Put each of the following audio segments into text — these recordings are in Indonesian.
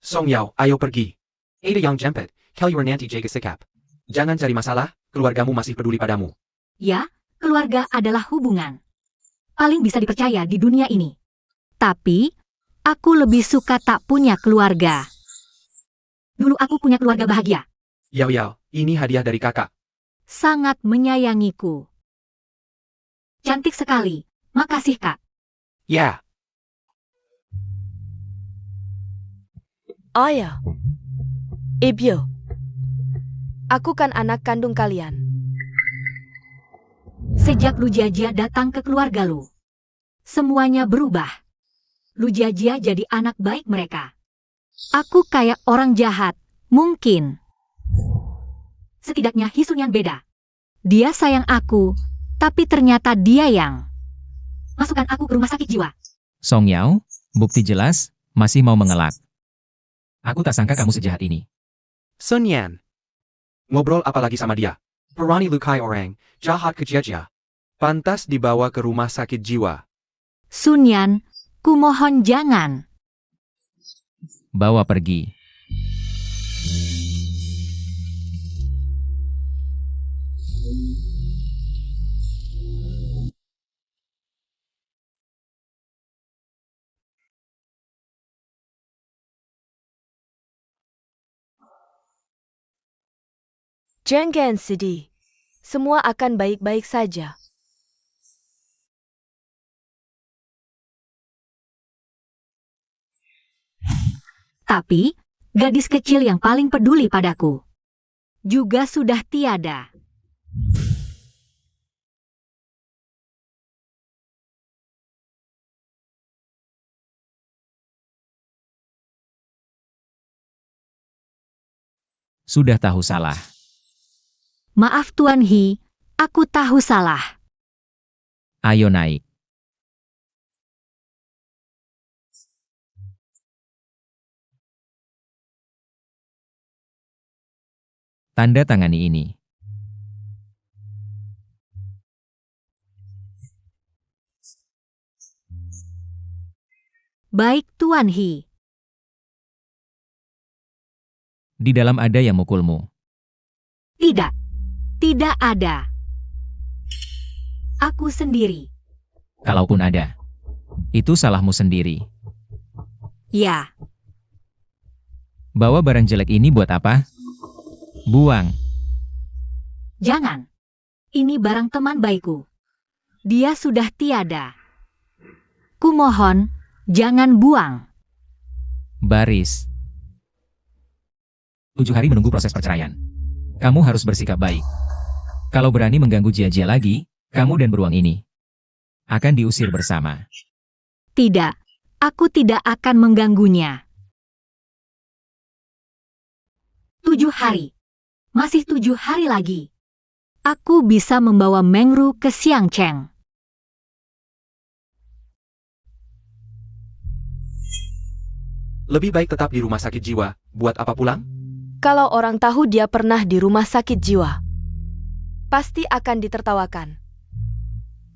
Song Yao, ayo pergi. Ada yang jempet, kalian nanti jaga sikap. Jangan cari masalah, keluargamu masih peduli padamu. Ya, keluarga adalah hubungan paling bisa dipercaya di dunia ini. Tapi, aku lebih suka tak punya keluarga. Dulu aku punya keluarga bahagia. Yao Yao, ini hadiah dari kakak. Sangat menyayangiku. Cantik sekali. Makasih, Kak. Ya. Ayah. Ebyo. Aku kan anak kandung kalian. Sejak Lu Jiajia datang ke keluarga Lu, semuanya berubah. Lu Jiajia jadi anak baik mereka. Aku kayak orang jahat, mungkin. Setidaknya Hisun yang beda. Dia sayang aku, tapi ternyata dia yang masukkan aku ke rumah sakit jiwa. Song Yao, bukti jelas, masih mau mengelak. Aku tak sangka kamu sejahat ini. Sun Yan. Ngobrol apa lagi sama dia? Perani lukai orang, jahat ke Jiajia. Pantas dibawa ke rumah sakit jiwa. Sun Yan, kumohon jangan. Bawa pergi. Jangan sedih. Semua akan baik-baik saja. Tapi, gadis kecil yang paling peduli padaku juga sudah tiada. Sudah tahu salah. Maaf Tuan He, aku tahu salah. Ayo naik. Tanda tangani ini. Baik Tuan He. Di dalam ada yang mukulmu. Tidak. Tidak ada. Aku sendiri. Kalaupun ada, itu salahmu sendiri. Ya. Bawa barang jelek ini buat apa? Buang. Jangan. Ini barang teman baikku. Dia sudah tiada. Kumohon, jangan buang. Baris. 7 hari menunggu proses perceraian. Kamu harus bersikap baik. Kalau berani mengganggu Jiajia lagi, kamu dan beruang ini akan diusir bersama. Tidak. Aku tidak akan mengganggunya. 7 hari. Masih 7 hari lagi. Aku bisa membawa Mengru ke Xiangcheng. Lebih baik tetap di rumah sakit jiwa, buat apa pulang? Kalau orang tahu dia pernah di rumah sakit jiwa, pasti akan ditertawakan.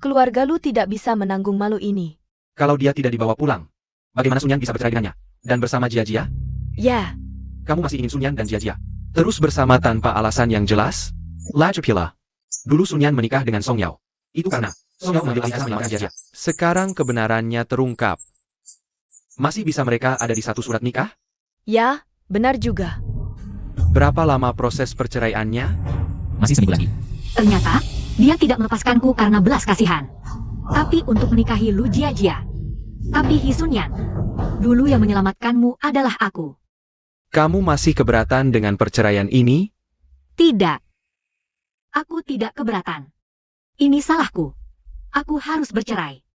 Keluarga Lu tidak bisa menanggung malu ini. Kalau dia tidak dibawa pulang, bagaimana Sun Yan bisa bercerai dengannya? Dan bersama Jiajia? Ya, Kamu masih ingin Sun Yan dan Jiajia terus bersama tanpa alasan yang jelas? Lajapila. Dulu Sun Yan menikah dengan Song Yao. Itu karena Song Yao mengambil alih asa menyelamatkan Jiajia. Sekarang kebenarannya terungkap. Masih bisa mereka ada di satu surat nikah? ya, benar juga. Berapa lama proses perceraiannya? Masih seminggu lagi. Ternyata, dia tidak melepaskanku karena belas kasihan. Tapi untuk menikahi Lu Jiajia. Tapi Hisun Yan, dulu yang menyelamatkanmu adalah aku. Kamu masih keberatan dengan perceraian ini? Tidak. Aku tidak keberatan. Ini salahku. Aku harus bercerai.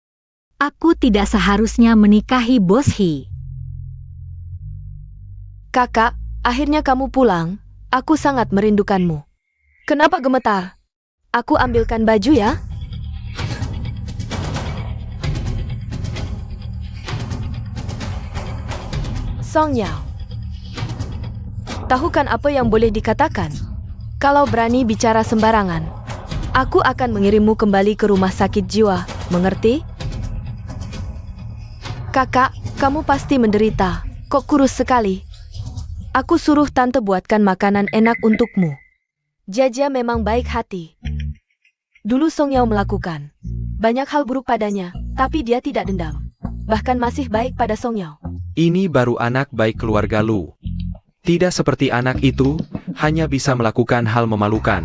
Aku tidak seharusnya menikahi Bos He. Kakak, akhirnya kamu pulang. Aku sangat merindukanmu. Kenapa gemetar? Aku ambilkan baju ya. Song Yao. Tahu kan apa yang boleh dikatakan? Kalau berani bicara sembarangan, aku akan mengirimmu kembali ke rumah sakit jiwa, mengerti? Kakak, kamu pasti menderita. Kok kurus sekali? Aku suruh tante buatkan makanan enak untukmu. Jia memang baik hati. Dulu Song Yao melakukan banyak hal buruk padanya, tapi dia tidak dendam. Bahkan masih baik pada Song Yao. Ini baru anak baik keluarga Lu. Tidak seperti anak itu, hanya bisa melakukan hal memalukan.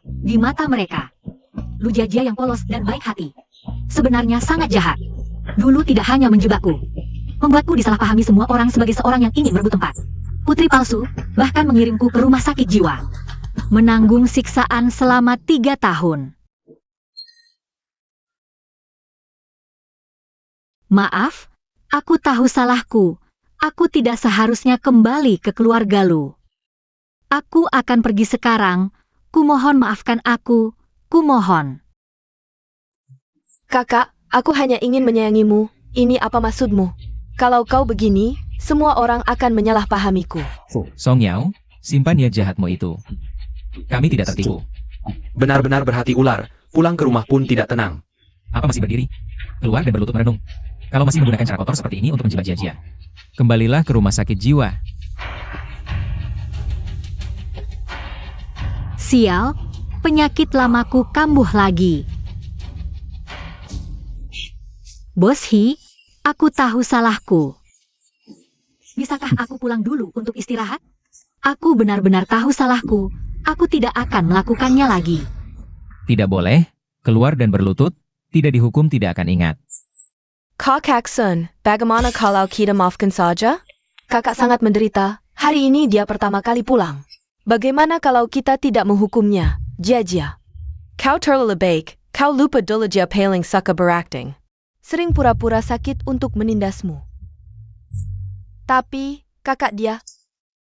Di mata mereka, Lu Jia yang polos dan baik hati sebenarnya sangat jahat. Dulu tidak hanya menjebakku, membuatku disalahpahami semua orang sebagai seorang yang ingin merebut tempat. Putri palsu, bahkan mengirimku ke rumah sakit jiwa. Menanggung siksaan selama 3 tahun. Maaf, aku tahu salahku. Aku tidak seharusnya kembali ke keluarga Lu. Aku akan pergi sekarang. Kumohon maafkan aku. Kumohon. Kakak, aku hanya ingin menyayangimu. Ini apa maksudmu? Kalau kau begini, semua orang akan menyalahpahamiku. Song Yao, simpan niat jahatmu itu. Kami tidak tertipu. Benar-benar berhati ular, pulang ke rumah pun tidak tenang. Apa masih berdiri? Keluar dan berlutut merenung. Kalau masih menggunakan cara kotor seperti ini untuk menjebak Jia. Kembalilah ke rumah sakit jiwa. Sial, penyakit lamaku kambuh lagi. Bos He, aku tahu salahku. Bisakah aku pulang dulu untuk istirahat? Aku benar-benar tahu salahku. Aku tidak akan melakukannya lagi. Tidak boleh, keluar dan berlutut, tidak dihukum tidak akan ingat. Kakak Sun, bagaimana kalau kita maafkan saja? Kakak sangat menderita. Hari ini dia pertama kali pulang. Bagaimana kalau kita tidak menghukumnya, Jia? Kau terlalu baik. Kau lupa dulu dia paling suka berakting. Sering pura-pura sakit untuk menindasmu. Tapi, kakak dia,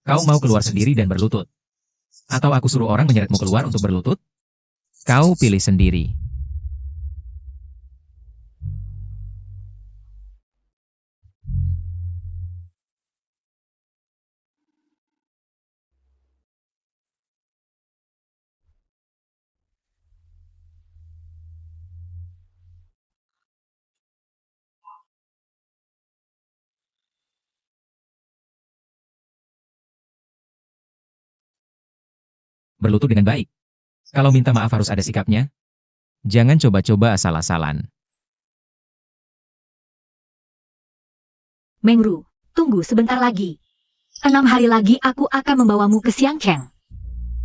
Kau mau keluar sendiri dan berlutut? Atau aku suruh orang menyeretmu keluar untuk berlutut? Kau pilih sendiri. Berlutut dengan baik. Kalau minta maaf harus ada sikapnya. Jangan coba-coba asal-asalan. Mengru, tunggu sebentar lagi. 6 hari lagi aku akan membawamu ke Xiangcheng.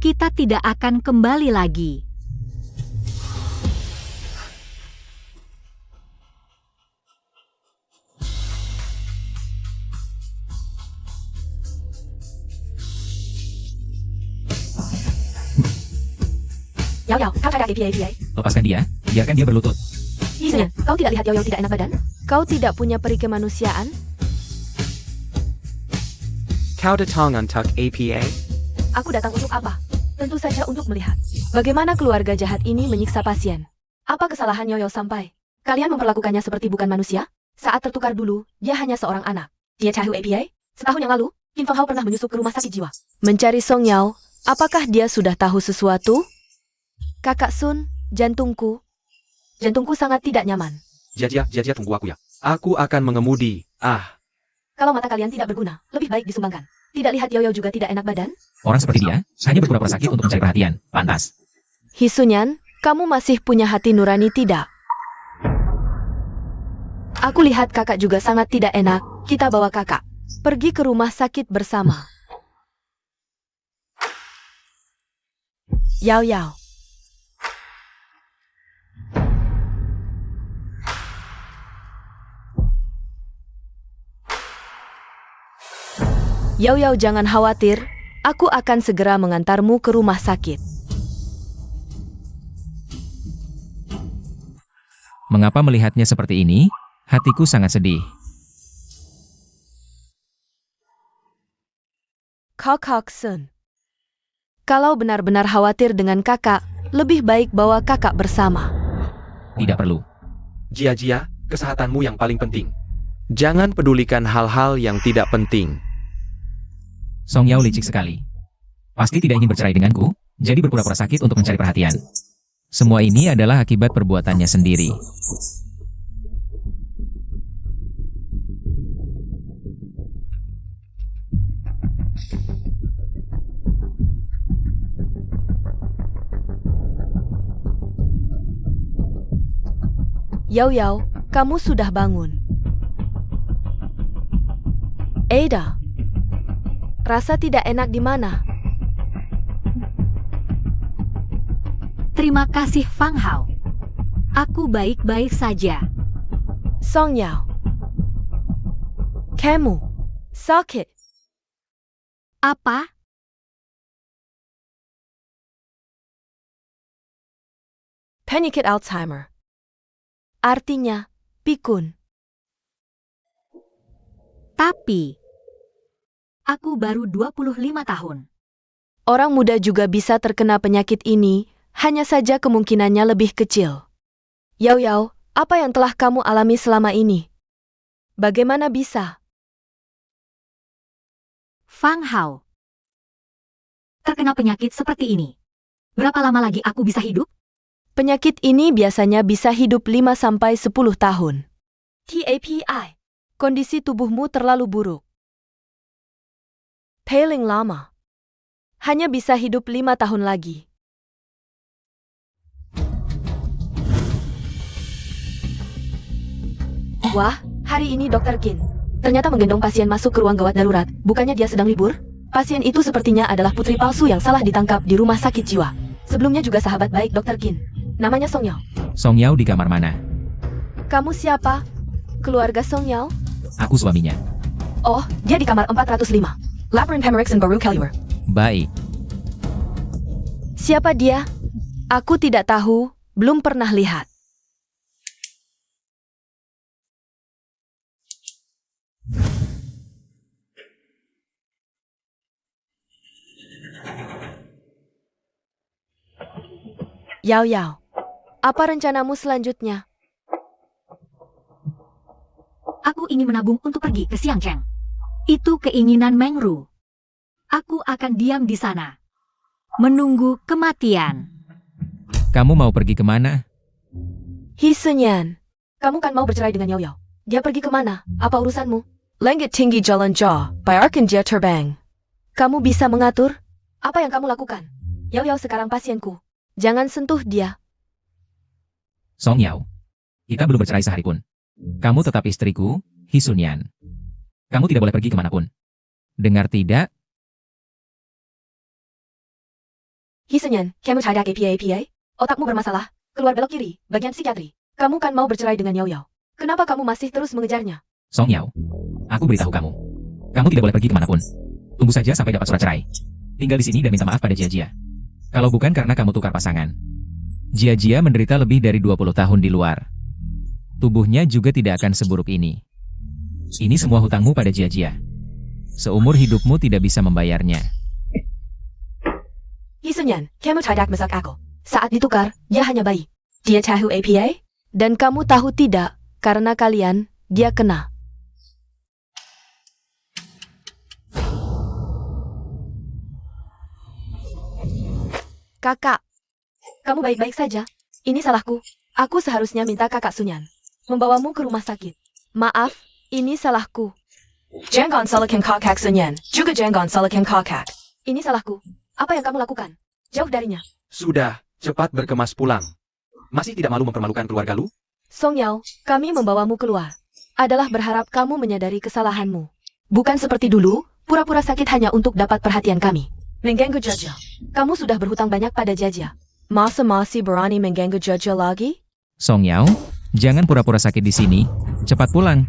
Kita tidak akan kembali lagi. Yao, kau cari APA. Lepaskan dia, biarkan dia berlutut. Isunya, kau tidak lihat Yao tidak enak badan? kau tidak punya peri kemanusiaan? Kau datang untuk APA? Aku datang untuk apa? Tentu saja untuk melihat bagaimana keluarga jahat ini menyiksa pasien. Apa kesalahan Yoyo sampai kalian memperlakukannya seperti bukan manusia? Saat tertukar dulu, dia hanya seorang anak. Dia cahu APA? Setahun yang lalu, Kim Feng Hao pernah menyusup ke rumah sakit jiwa. Mencari Song Yao, apakah dia sudah tahu sesuatu? Kakak Sun, jantungku sangat tidak nyaman. Jia, tunggu aku ya. Aku akan mengemudi. Kalau mata kalian tidak berguna, lebih baik disumbangkan. Tidak lihat Yoyo juga tidak enak badan? Orang seperti dia, hanya berpura-pura sakit untuk mencari perhatian. Pantas. Hisunyan, kamu masih punya hati nurani tidak? Aku lihat kakak juga sangat tidak enak. Kita bawa kakak pergi ke rumah sakit bersama. Yao. Yao, jangan khawatir. Aku akan segera mengantarmu ke rumah sakit. Mengapa melihatnya seperti ini? Hatiku sangat sedih. Kakak Sun, kalau benar-benar khawatir dengan kakak, lebih baik bawa kakak bersama. Tidak perlu. Jia, kesehatanmu yang paling penting. Jangan pedulikan hal-hal yang tidak penting. Song Yao licik sekali. Pasti tidak ingin bercerai denganku, jadi berpura-pura sakit untuk mencari perhatian. Semua ini adalah akibat perbuatannya sendiri. Yao Yao, kamu sudah bangun. Ada, rasa tidak enak di mana? Terima kasih Fang Hao. Aku baik-baik saja. Song Yao, kamu sakit. Apa? Penyakit Alzheimer. Artinya, pikun. Tapi, aku baru 25 tahun. Orang muda juga bisa terkena penyakit ini, hanya saja kemungkinannya lebih kecil. Yao Yao, apa yang telah kamu alami selama ini? Bagaimana bisa? Fang Hao. Terkena penyakit seperti ini. Berapa lama lagi aku bisa hidup? Penyakit ini biasanya bisa hidup 5-10 tahun. TAPI. Kondisi tubuhmu terlalu buruk. Paling lama. Hanya bisa hidup 5 tahun lagi. Wah, hari ini Dr. Qin ternyata menggendong pasien masuk ke ruang gawat darurat. Bukannya dia sedang libur? Pasien itu sepertinya adalah putri palsu yang salah ditangkap di rumah sakit jiwa. Sebelumnya juga sahabat baik Dr. Qin. Namanya Song Yao. Song Yao di kamar mana? Kamu siapa? Keluarga Song Yao? Aku suaminya. Oh, dia di kamar 405. Labyrinth Pemeriksen baru keluar. Baik. Siapa dia? Aku tidak tahu, belum pernah lihat. Yao Yao, apa rencanamu selanjutnya? Aku ingin menabung untuk pergi ke Xiangcheng. Itu keinginan Meng Ru. Aku akan diam di sana. Menunggu kematian. Kamu mau pergi kemana? He Senyan, kamu kan mau bercerai dengan Yao Yao. Dia pergi kemana? Apa urusanmu? Langit tinggi jalan jauh, bayarkan dia terbang. Kamu bisa mengatur? Apa yang kamu lakukan? Yao Yao sekarang pasienku. Jangan sentuh dia. Song Yao. Kita belum bercerai sehari pun. Kamu tetap istriku, He Sunyan. Kamu tidak boleh pergi kemanapun. Dengar tidak? He Senyan, kamu cadak APA. Otakmu bermasalah. Keluar belok kiri, bagian psikiatri. Kamu kan mau bercerai dengan Yao Yao. Kenapa kamu masih terus mengejarnya? Song Yao. Aku beritahu kamu. Kamu tidak boleh pergi kemanapun. Tunggu saja sampai dapat surat cerai. Tinggal di sini dan minta maaf pada Jia Jia. Kalau bukan karena kamu tukar pasangan. Jia Jia menderita lebih dari 20 tahun di luar. Tubuhnya juga tidak akan seburuk ini. Ini semua hutangmu pada Jia Jia. Seumur hidupmu tidak bisa membayarnya. He Senyan, kamu cadak masak aku. Saat ditukar, dia hanya bayi. Dia tahu APA? Dan kamu tahu tidak, karena kalian, dia kena. Kakak, kamu baik-baik saja? Ini salahku. Aku seharusnya minta kakak Sunyan membawamu ke rumah sakit. Maaf, ini salahku. Jangan salahkan kakak Sunyan, juga jangan salahkan kakak. Ini salahku. Apa yang kamu lakukan? Jauh darinya. Sudah, cepat berkemas pulang. Masih tidak malu mempermalukan keluarga lu? Song Yao, kami membawamu keluar. Adalah berharap kamu menyadari kesalahanmu. Bukan seperti dulu, pura-pura sakit hanya untuk dapat perhatian kami. Mengganggu Jaja. Kamu sudah berhutang banyak pada Jaja. Masa masih berani mengganggu Jaja lagi? Song Yao, jangan pura-pura sakit di sini. Cepat pulang.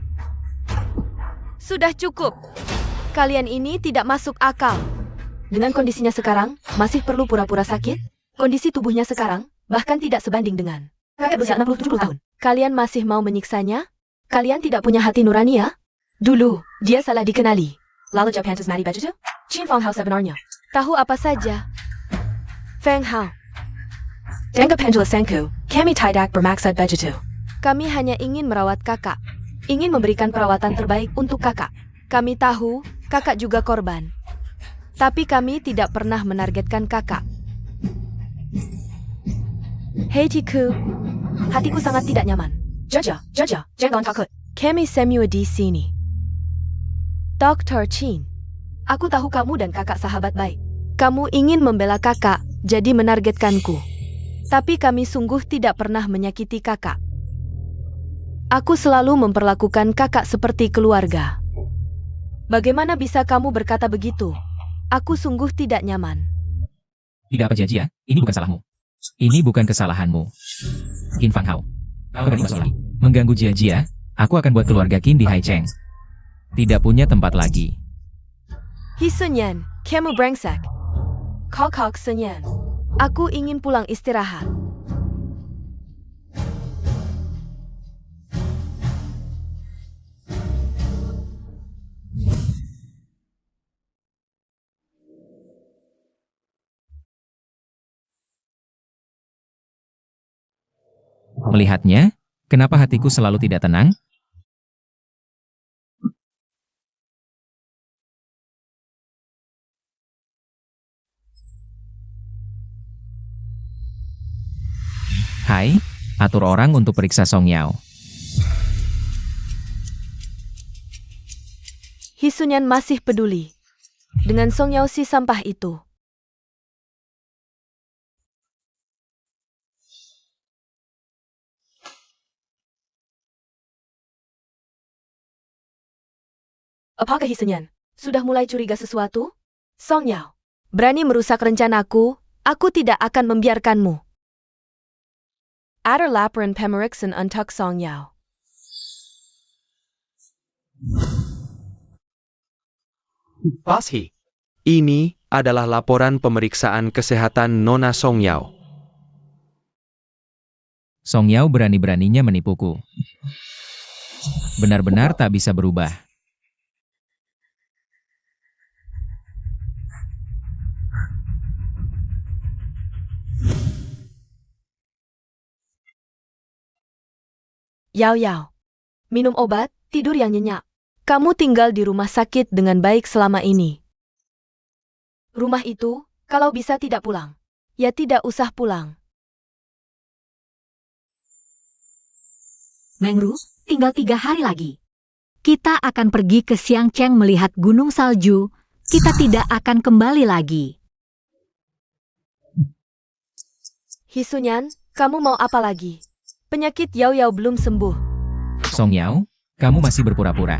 Sudah cukup. Kalian ini tidak masuk akal. Dengan kondisinya sekarang, masih perlu pura-pura sakit? Kondisi tubuhnya sekarang, bahkan tidak sebanding dengan kakek berusia 60-70 tahun. Kalian masih mau menyiksanya? Kalian tidak punya hati nurani ya? Dulu, dia salah dikenali. Lalu Japan mari baju tu? Chin Fang Hao sebenarnya. Tahu apa saja? Feng Hao. Dengan penjelasanku, kami tidak bermaksud begitu. Kami hanya ingin merawat kakak. Ingin memberikan perawatan terbaik untuk kakak. Kami tahu, kakak juga korban. Tapi kami tidak pernah menargetkan kakak. Hei Tiku, hatiku sangat tidak nyaman. Jaja, jangan takut. Kami semua di sini. Dr. Chin, aku tahu kamu dan kakak sahabat baik. Kamu ingin membela kakak, jadi menargetkanku. Tapi kami sungguh tidak pernah menyakiti kakak. Aku selalu memperlakukan kakak seperti keluarga. Bagaimana bisa kamu berkata begitu? Aku sungguh tidak nyaman. Tidak apa Jia, ini bukan salahmu. Ini bukan kesalahanmu. Qin Fang Hao. Kau berani masuk lagi. Mengganggu Jia, aku akan buat keluarga Qin di Haicheng. Tidak punya tempat lagi. Hisunyan, kamu brengsek. Kok Senyan. Aku ingin pulang istirahat. Melihatnya, kenapa hatiku selalu tidak tenang? Hai, atur orang untuk periksa Song Yao. Hisunyan masih peduli dengan Song Yao si sampah itu. Apakah Hisunyan sudah mulai curiga sesuatu? Song Yao, berani merusak rencanaku, aku tidak akan membiarkanmu. Ada laporan pemeriksan untuk Song Yao. Pasti. Ini adalah laporan pemeriksaan kesehatan Nona Song Yao. Song Yao berani-beraninya menipuku. Benar-benar tak bisa berubah. Yao, minum obat, tidur yang nyenyak. Kamu tinggal di rumah sakit dengan baik selama ini. Rumah itu, kalau bisa tidak pulang, ya tidak usah pulang. Mengru, tinggal 3 hari lagi. Kita akan pergi ke Xiangcheng melihat gunung salju. Kita tidak akan kembali lagi. Hisunyan, kamu mau apa lagi? Penyakit Yao belum sembuh. Song Yao, kamu masih berpura-pura.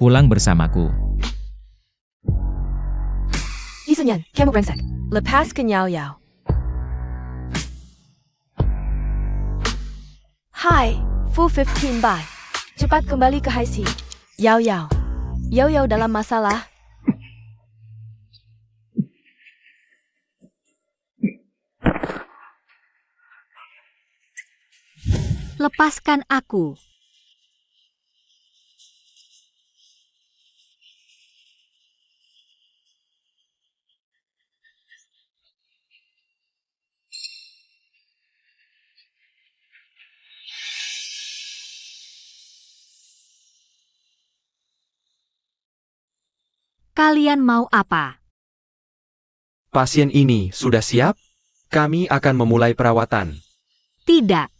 Pulang bersamaku. Hisunyan, kamu brengsek. Lepaskan Yao. Hai, Fu 15 bye. Cepat kembali ke Haisi. Yao dalam masalah. Lepaskan aku. Kalian mau apa? Pasien ini sudah siap? Kami akan memulai perawatan. Tidak.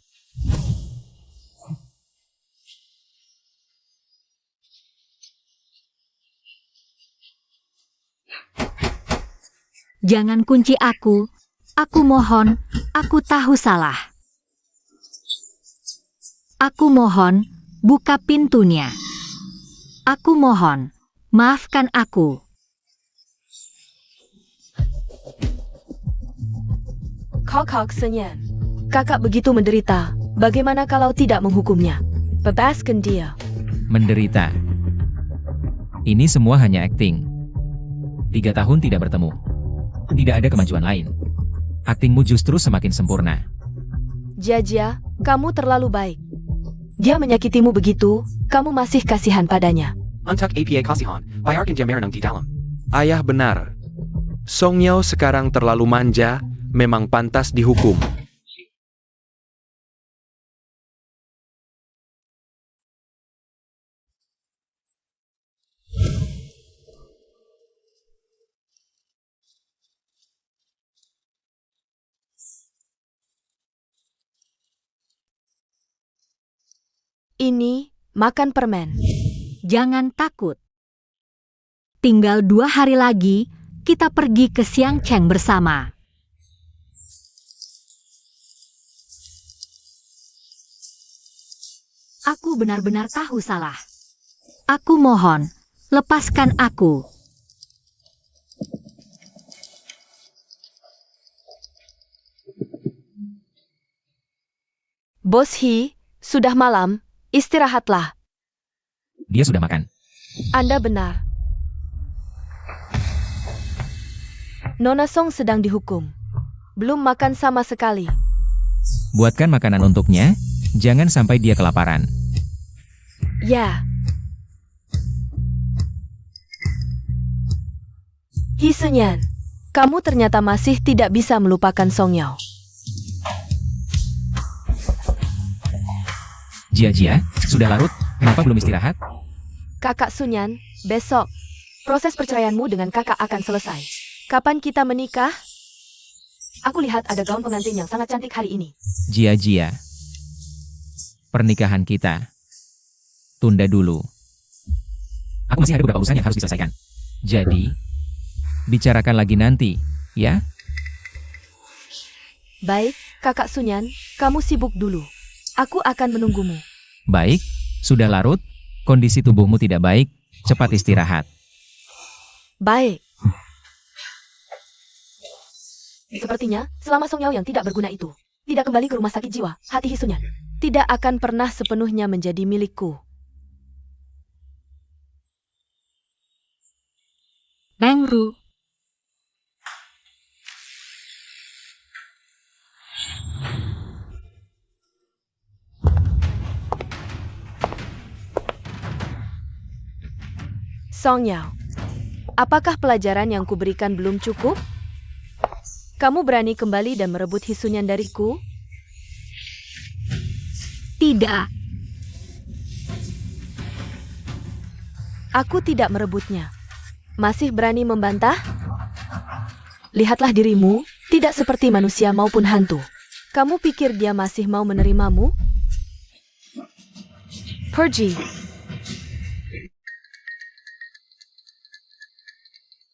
Jangan kunci aku. Aku mohon, aku tahu salah. Aku mohon, buka pintunya. Aku mohon, maafkan aku. Kok Senyan. Kakak begitu menderita. Bagaimana kalau tidak menghukumnya? Bebaskan dia. Menderita. Ini semua hanya akting. 3 tahun tidak bertemu. Tidak ada kemajuan lain. Aktingmu justru semakin sempurna. Jia, kamu terlalu baik. Dia menyakitimu begitu, kamu masih kasihan padanya. Untuk APA kasihan, bayarkan dia merenang di dalam. Ayah benar. Song Yao sekarang terlalu manja, memang pantas dihukum. Ini, makan permen. Jangan takut. Tinggal 2 hari lagi, kita pergi ke Xiangcheng bersama. Aku benar-benar tahu salah. Aku mohon, lepaskan aku. Bos He, sudah malam, istirahatlah. Dia sudah makan. Anda benar. Nona Song sedang dihukum. Belum makan sama sekali. Buatkan makanan untuknya, jangan sampai dia kelaparan. Ya. Hisunyan, kamu ternyata masih tidak bisa melupakan Song Yao. Jia, sudah larut, kenapa belum istirahat? Kakak Sunyan, besok, proses perceraianmu dengan kakak akan selesai. Kapan kita menikah? Aku lihat ada gaun pengantin yang sangat cantik hari ini. Jia, pernikahan kita tunda dulu. Aku masih ada beberapa urusan yang harus diselesaikan. Jadi, bicarakan lagi nanti, ya? Baik, kakak Sunyan, kamu sibuk dulu. Aku akan menunggumu. Baik, sudah larut, kondisi tubuhmu tidak baik, cepat istirahat. Baik. Sepertinya, selama Song Yao yang tidak berguna itu tidak kembali ke rumah sakit jiwa, hati Hisunyan tidak akan pernah sepenuhnya menjadi milikku. Bang Ru. Song Yao, apakah pelajaran yang kuberikan belum cukup? Kamu berani kembali dan merebut Hisunyan dariku? Tidak. Aku tidak merebutnya. Masih berani membantah? Lihatlah dirimu, tidak seperti manusia maupun hantu. Kamu pikir dia masih mau menerimamu? Pergi.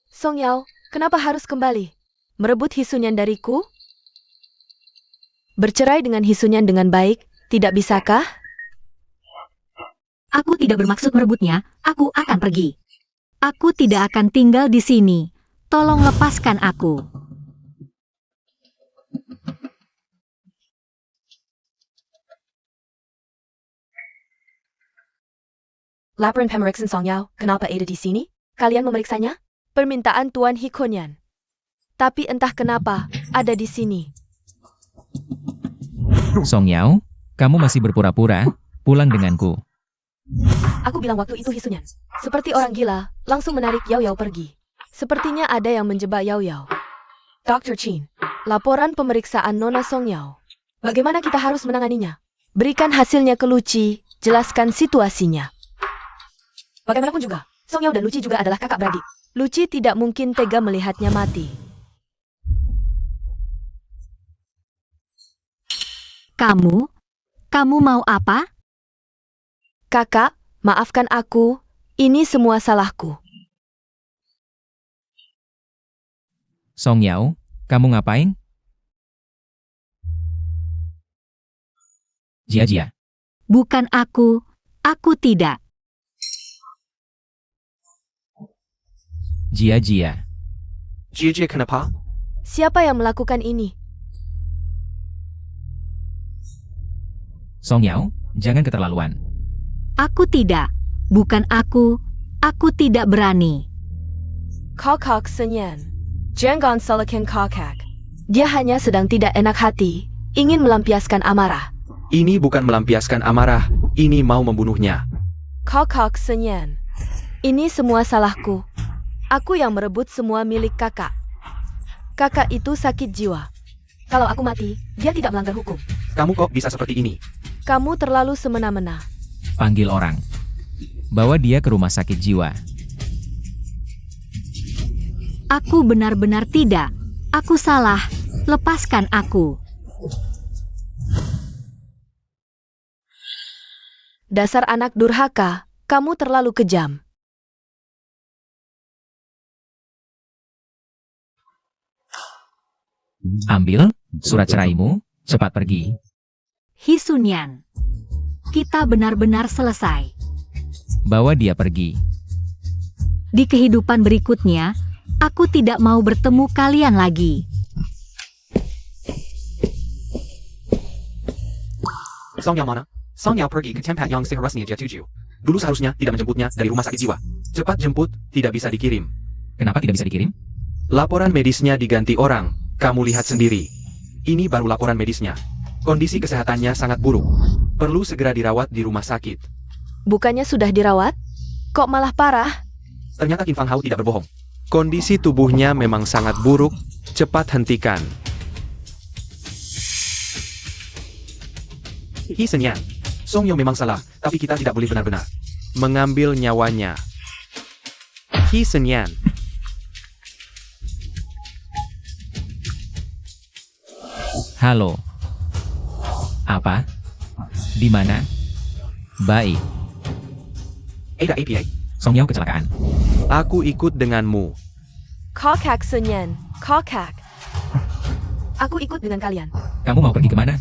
Song Yao, kenapa harus kembali? Merebut Hisunyan dariku? Bercerai dengan Hisunyan dengan baik, tidak bisakah? Aku tidak bermaksud merebutnya, aku akan pergi. Aku tidak akan tinggal di sini. Tolong lepaskan aku. Laporan pemeriksan Song Yao, kenapa ada di sini? Kalian memeriksanya? Permintaan Tuan Hikonyan. Tapi entah kenapa, ada di sini. Song Yao, kamu masih berpura-pura, pulang denganku. Aku bilang waktu itu Hisunyan, seperti orang gila, langsung menarik Yao Yao pergi. Sepertinya ada yang menjebak Yao Yao. Dr. Chin, laporan pemeriksaan Nona Song Yao. Bagaimana kita harus menanganinya? Berikan hasilnya ke Luci, jelaskan situasinya. Bagaimanapun juga, Song Yao dan Luci juga adalah kakak beradik. Luci tidak mungkin tega melihatnya mati. Kamu mau apa? Kakak, maafkan aku, ini semua salahku. Song Yao, kamu ngapain? Jia, Bukan aku tidak. Jia. Jia, kenapa? Siapa yang melakukan ini? Song Yao, jangan keterlaluan. Aku tidak. Bukan aku tidak berani. Kakak Senyan. Jangan salahkan kakak. Dia hanya sedang tidak enak hati, ingin melampiaskan amarah. Ini bukan melampiaskan amarah, ini mau membunuhnya. Kakak Senyan. Ini semua salahku. Aku yang merebut semua milik kakak. Kakak itu sakit jiwa. Kalau aku mati, dia tidak melanggar hukum. Kamu kok bisa seperti ini? Kamu terlalu semena-mena. Panggil orang. Bawa dia ke rumah sakit jiwa. Aku benar-benar tidak. Aku salah. Lepaskan aku. Dasar anak durhaka, kamu terlalu kejam. Ambil surat ceraimu, cepat pergi. Hisunyan. kita benar-benar selesai. Bawa dia pergi. Di kehidupan berikutnya, aku tidak mau bertemu kalian lagi. Songyao mana? Songyao pergi ke tempat yang seharusnya dia tuju. Dulu seharusnya tidak menjemputnya dari rumah sakit jiwa. Cepat jemput, tidak bisa dikirim. Kenapa tidak bisa dikirim? Laporan medisnya diganti orang. Kamu lihat sendiri. Ini baru laporan medisnya. Kondisi kesehatannya sangat buruk. Perlu segera dirawat di rumah sakit. Bukannya sudah dirawat? Kok malah parah? Ternyata Qin Fang Hao tidak berbohong. Kondisi tubuhnya memang sangat buruk. Cepat hentikan. He Senyan. Songyao memang salah, tapi kita tidak boleh benar-benar mengambil nyawanya. He Senyan. Halo. Apa? Di mana? Baik. Ada APA. Songyao kecelakaan. Aku ikut denganmu. Kokak Sunyan, kokak. Aku ikut dengan kalian. Kamu mau pergi kemana?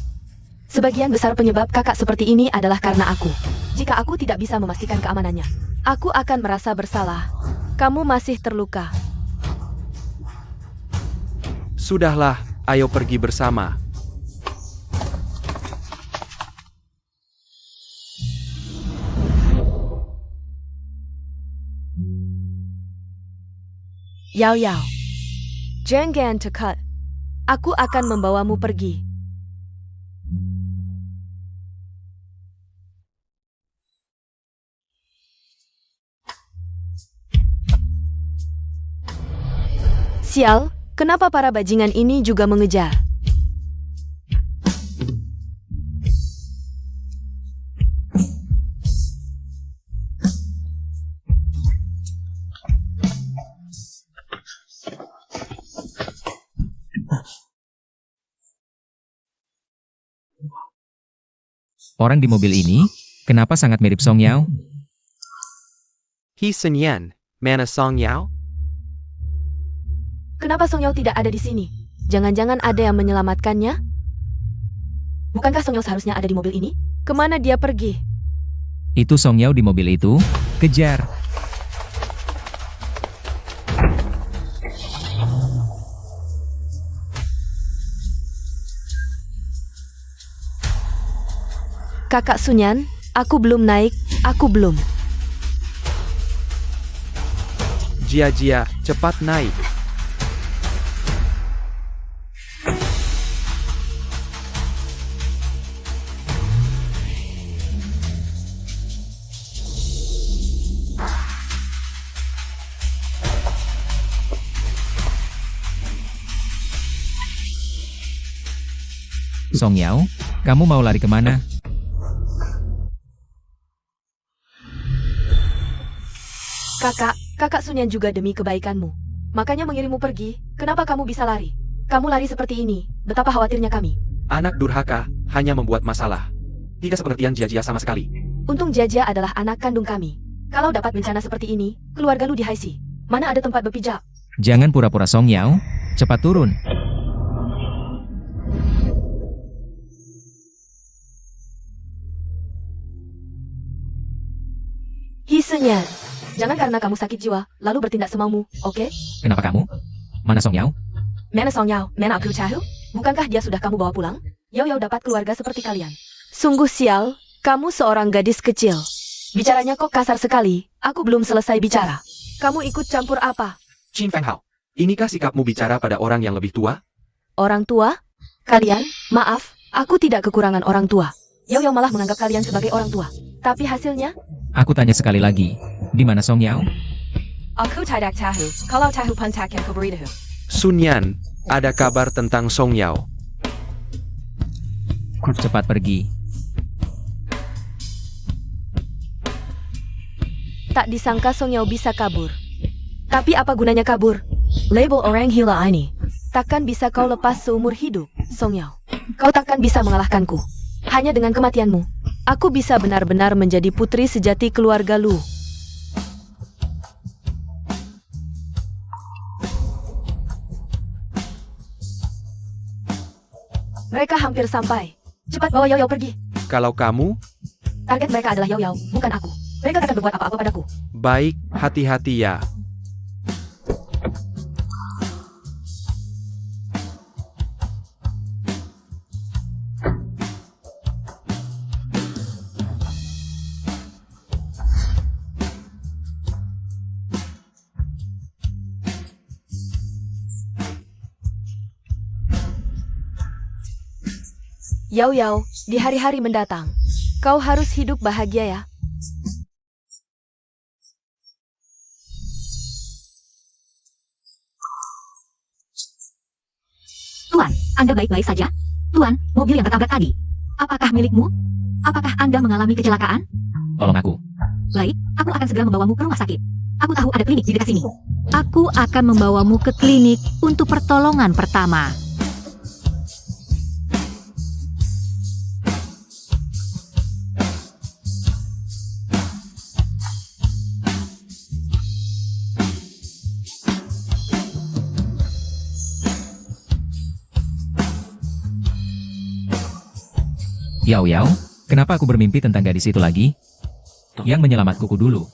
Sebagian besar penyebab kakak seperti ini adalah karena aku. Jika aku tidak bisa memastikan keamanannya, aku akan merasa bersalah. Kamu masih terluka. Sudahlah, ayo pergi bersama. Yao Yao. Jangan dekat. Aku akan membawamu pergi. Sial, kenapa para bajingan ini juga mengejar? Orang di mobil ini, kenapa sangat mirip Songyao? He Senyan. Mana Songyao? Kenapa Songyao tidak ada di sini? Jangan-jangan ada yang menyelamatkannya? Bukankah Songyao seharusnya ada di mobil ini? Kemana dia pergi? Itu Songyao di mobil itu. Kejar. Kakak Sunyan, aku belum naik, aku belum. Jia, cepat naik. Songyao, kamu mau lari kemana? Kakak Sunyan juga demi kebaikanmu. Makanya mengirimmu pergi. Kenapa kamu bisa lari? Kamu lari seperti ini. Betapa khawatirnya kami. Anak durhaka hanya membuat masalah. Tidak sepertian Jia sama sekali. Untung Jia adalah anak kandung kami. Kalau dapat bencana seperti ini, keluarga lu dihaisi. Mana ada tempat berpijak? Jangan pura-pura Songyao. Cepat turun. He Senyan. Jangan karena kamu sakit jiwa, lalu bertindak semaumu, oke? Kenapa kamu? Mana Songyao? Mana Songyao? Mana aku cahu? Bukankah dia sudah kamu bawa pulang? Yao dapat keluarga seperti kalian. Sungguh sial, kamu seorang gadis kecil. Bicaranya kok kasar sekali, aku belum selesai bicara. Kamu ikut campur apa? Qin Fang Hao, inikah sikapmu bicara pada orang yang lebih tua? Orang tua? Kalian? Maaf, aku tidak kekurangan orang tua. Yao malah menganggap kalian sebagai orang tua. Tapi hasilnya? Aku tanya sekali lagi. Di mana Songyao? Aku tidak tahu. Kalau tahu pantakkan ke beritahu. Sunyan, ada kabar tentang Songyao. Cepat pergi. Tak disangka Songyao bisa kabur. Tapi apa gunanya kabur? Label orang gila ini. Takkan bisa kau lepas seumur hidup, Songyao. Kau takkan bisa mengalahkanku. Hanya dengan kematianmu, aku bisa benar-benar menjadi putri sejati keluarga Lu. Mereka hampir sampai. Cepat bawa Yao pergi. Kalau kamu, Target mereka adalah Yao Yao, bukan aku. Mereka akan berbuat apa-apa padaku. Baik, hati-hati ya. Yao Yao, di hari-hari mendatang, kau harus hidup bahagia ya. Tuan, Anda baik-baik saja? Tuan, mobil yang tertabrak tadi. Apakah milikmu? Apakah Anda mengalami kecelakaan? Tolong aku. Baik, aku akan segera membawamu ke rumah sakit. Aku tahu ada klinik di dekat sini. Aku akan membawamu ke klinik untuk pertolongan pertama. Yao Yao, kenapa aku bermimpi tentang gadis itu lagi? Yang menyelamatkuku dulu.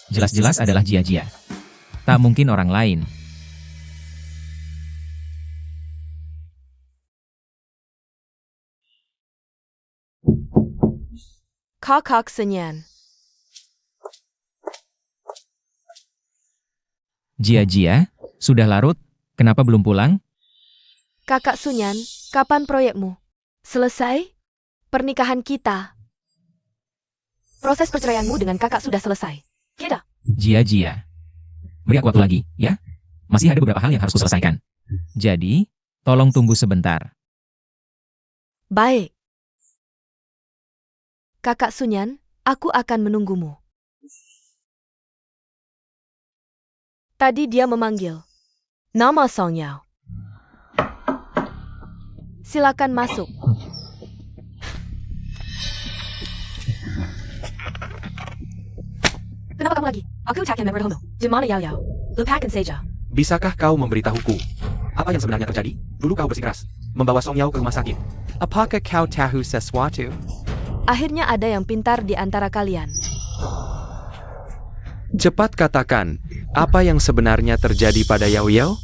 Jelas-jelas adalah Jia Jia. Tak mungkin orang lain. Kakak Senyan. Jia Jia, sudah larut? Kenapa belum pulang? Kakak Sunyan, kapan proyekmu? Selesai? Pernikahan kita. Proses perceraianmu dengan kakak sudah selesai. Tidak. Jia Jia. Beri aku waktu lagi, ya? Masih ada beberapa hal yang harus kuselesaikan. Jadi, tolong tunggu sebentar. Baik. Kakak Sunyan, aku akan menunggumu. Tadi dia memanggil. Nama Song Yao. Silakan masuk. Kenapa kamu lagi? Aku ucapkan member homo. Gimana Yao Yao? Lupakan saja. Bisakah kau memberitahuku apa yang sebenarnya terjadi? Dulu kau bersikeras membawa Song Yao ke rumah sakit. Apakah kau tahu sesuatu? Akhirnya ada yang pintar di antara kalian. Cepat katakan, apa yang sebenarnya terjadi pada Yao Yao?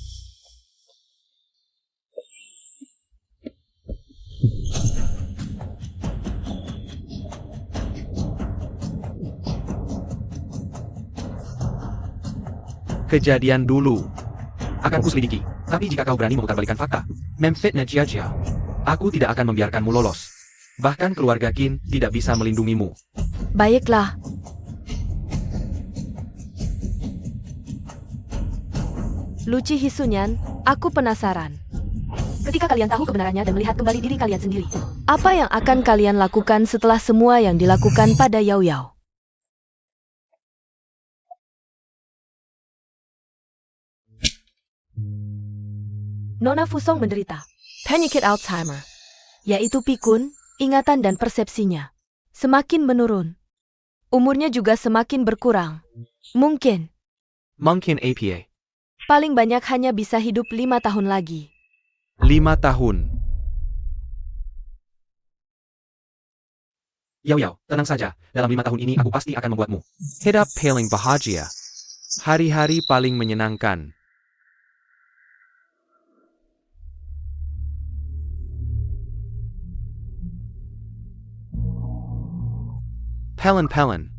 Kejadian dulu akan kuselidiki, tapi jika kau berani memutarbalikkan fakta, memfitnah Jia Jia, aku tidak akan membiarkanmu lolos. Bahkan keluarga Qin tidak bisa melindungimu. Baiklah. Luci Hisunyan, aku penasaran. Ketika kalian tahu kebenarannya dan melihat kembali diri kalian sendiri, apa yang akan kalian lakukan setelah semua yang dilakukan pada Yao Yao? Nona Fusong menderita penyakit Alzheimer, yaitu pikun, ingatan dan persepsinya semakin menurun. Umurnya juga semakin berkurang. Mungkin Mungkin APA. paling banyak hanya bisa hidup 5 tahun lagi. 5 tahun. Yao Yao, tenang saja. Dalam 5 tahun ini aku pasti akan membuatmu hidup paling bahagia. Hari-hari paling menyenangkan. Pelen.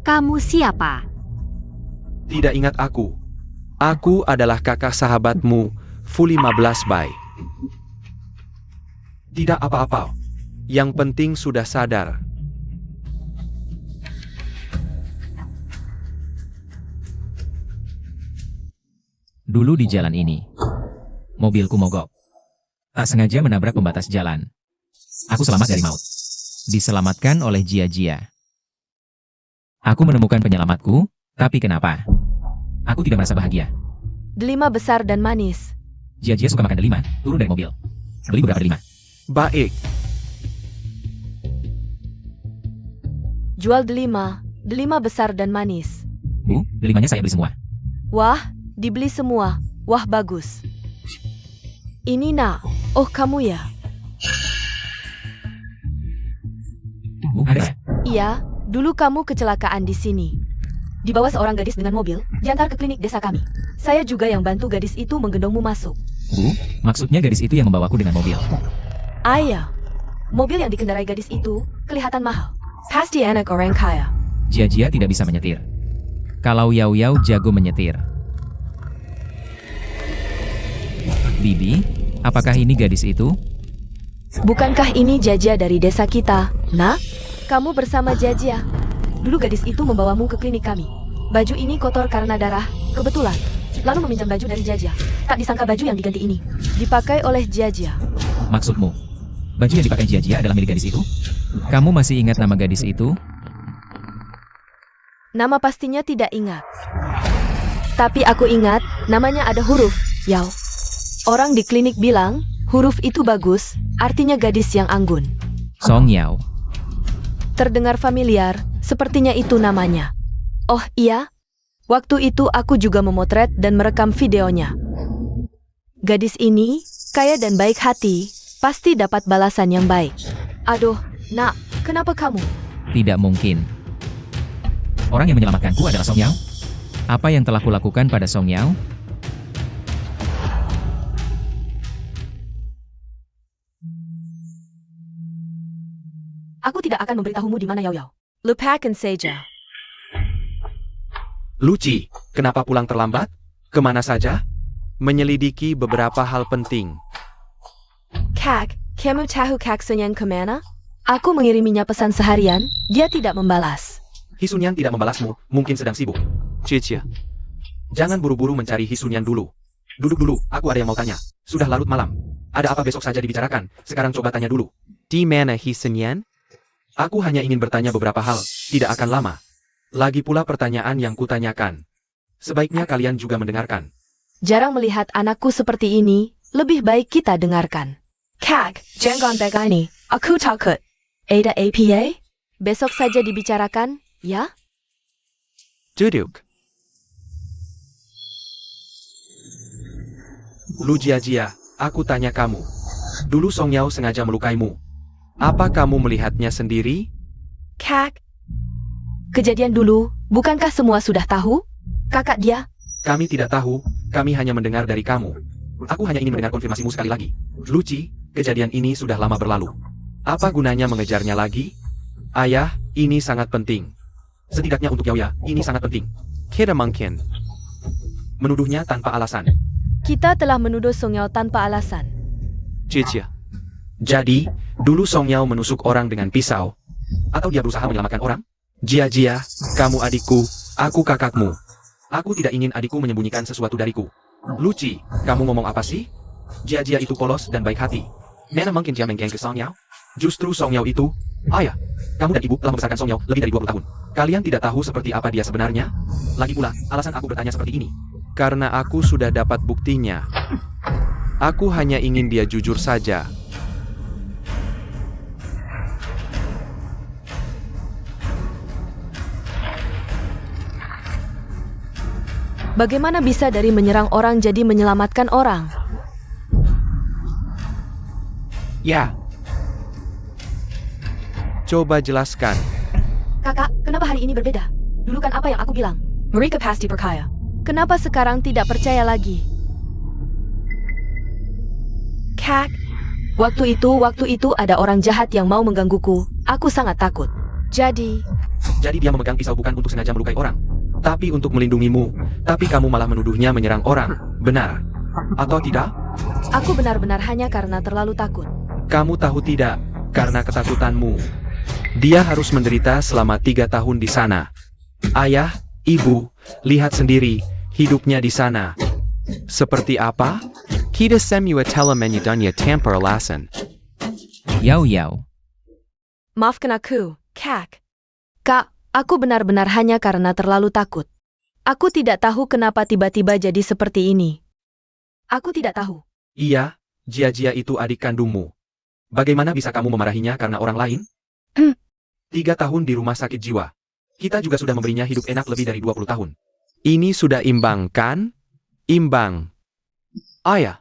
Kamu siapa? Tidak ingat aku. Aku adalah kakak sahabatmu, Fu 15 Bai. Tidak apa-apa. Yang penting sudah sadar. Dulu di jalan ini, mobilku mogok. Tak sengaja menabrak pembatas jalan. Aku selamat dari maut. Diselamatkan oleh Jia Jia. Aku menemukan penyelamatku, tapi kenapa? Aku tidak merasa bahagia. Delima besar dan manis. Jia Jia suka makan delima, turun dari mobil. Beli beberapa delima. Baik. Jual delima besar dan manis. Bu, delimanya saya beli semua. Wah, Dibeli semua. Wah, bagus. Ini nak. Oh, kamu ya? Ada. Iya, dulu kamu kecelakaan di sini. Dibawa seorang gadis dengan mobil, diantar ke klinik desa kami. Saya juga yang bantu gadis itu menggendongmu masuk. Bu, maksudnya gadis itu yang membawaku dengan mobil. Ayah, mobil yang dikendarai gadis itu kelihatan mahal. Pasti anak orang kaya. Jia tidak bisa menyetir. Kalau Yao jago menyetir. Bibi, apakah ini gadis itu? Bukankah ini Jajia dari desa kita? Nak, kamu bersama Jajia. Dulu gadis itu membawamu ke klinik kami. Baju ini kotor karena darah, kebetulan. Lalu meminjam baju dari Jajia. Tak disangka baju yang diganti ini dipakai oleh Jajia. Maksudmu, baju yang dipakai Jia adalah milik gadis itu? Kamu masih ingat nama gadis itu? Nama pastinya tidak ingat. Tapi aku ingat, namanya ada huruf, Yao. Orang di klinik bilang, huruf itu bagus, artinya gadis yang anggun. Song Yao. Terdengar familiar, sepertinya itu namanya. Oh iya, waktu itu aku juga memotret dan merekam videonya. Gadis ini, kaya dan baik hati, pasti dapat balasan yang baik. Aduh, nak, kenapa kamu? Tidak mungkin. Orang yang menyelamatkanku adalah Song Yao. Apa yang telah kulakukan pada Song Yao? Aku tidak akan memberitahumu di mana Yao. Lupakan saja. Luci, kenapa pulang terlambat? Kemana saja? Menyelidiki beberapa hal penting. Kak, kamu tahu Kak Sunyan kemana? Aku mengiriminya pesan seharian, dia tidak membalas. Hisunyan tidak membalasmu, mungkin sedang sibuk. Cie. Jangan buru-buru mencari Hisunyan dulu. Duduk dulu, aku ada yang mau tanya. Sudah larut malam. Ada apa besok saja dibicarakan, sekarang coba tanya dulu. Di mana Hisunyan? Aku hanya ingin bertanya beberapa hal, tidak akan lama. Lagi pula pertanyaan yang kutanyakan. Sebaiknya kalian juga mendengarkan. Jarang melihat anakku seperti ini, lebih baik kita dengarkan. Kak, jangan begini, aku takut. Ada APA? Besok saja dibicarakan, ya? Duduk. Lu Jia, aku tanya kamu. Dulu Song Yao sengaja melukaimu. Apa kamu melihatnya sendiri? Kak, kejadian dulu, bukankah semua sudah tahu? Kakak dia? Kami tidak tahu, kami hanya mendengar dari kamu. Aku hanya ingin mendengar konfirmasimu sekali lagi. Luci, kejadian ini sudah lama berlalu. Apa gunanya mengejarnya lagi? Ayah, ini sangat penting. Setidaknya untuk Yao, ini sangat penting. Kita mungkin menuduhnya tanpa alasan. Kita telah menuduh Song Yao tanpa alasan. Cie. Jadi, dulu Song Yao menusuk orang dengan pisau. Atau dia berusaha menyelamatkan orang? Jia, kamu adikku, aku kakakmu. Aku tidak ingin adikku menyembunyikan sesuatu dariku. Luci, kamu ngomong apa sih? Jia itu polos dan baik hati. Mana mungkin dia menggeng ke Song Yao? Justru Song Yao itu... Ayah, kamu dan ibu telah membesarkan Song Yao lebih dari 20 tahun. Kalian tidak tahu seperti apa dia sebenarnya? Lagi pula, alasan aku bertanya seperti ini. Karena aku sudah dapat buktinya. Aku hanya ingin dia jujur saja. Bagaimana bisa dari menyerang orang jadi menyelamatkan orang? Ya. Coba jelaskan. Kakak, kenapa hari ini berbeda? Dulu kan apa yang aku bilang? Mereka pasti percaya. Kenapa sekarang tidak percaya lagi? Kak, waktu itu ada orang jahat yang mau menggangguku. Aku sangat takut. Jadi dia memegang pisau bukan untuk sengaja melukai orang, tapi untuk melindungimu. Tapi kamu malah menuduhnya menyerang orang, benar? Atau tidak? aku benar-benar hanya karena terlalu takut. Kamu tahu tidak, karena ketakutanmu. Dia harus menderita selama 3 tahun di sana. Ayah, ibu, lihat sendiri, hidupnya di sana. Seperti apa? Kita semua telah menyedihkannya tanpa alasan. Yao. Maafkan aku, Kak. Kak, aku benar-benar hanya karena terlalu takut. Aku tidak tahu kenapa tiba-tiba jadi seperti ini. Aku tidak tahu. Iya, Jia itu adik kandungmu. Bagaimana bisa kamu memarahinya karena orang lain? 3 tahun di rumah sakit jiwa. Kita juga sudah memberinya hidup enak lebih dari 20 tahun. Ini sudah imbang, kan? Imbang. Ayah.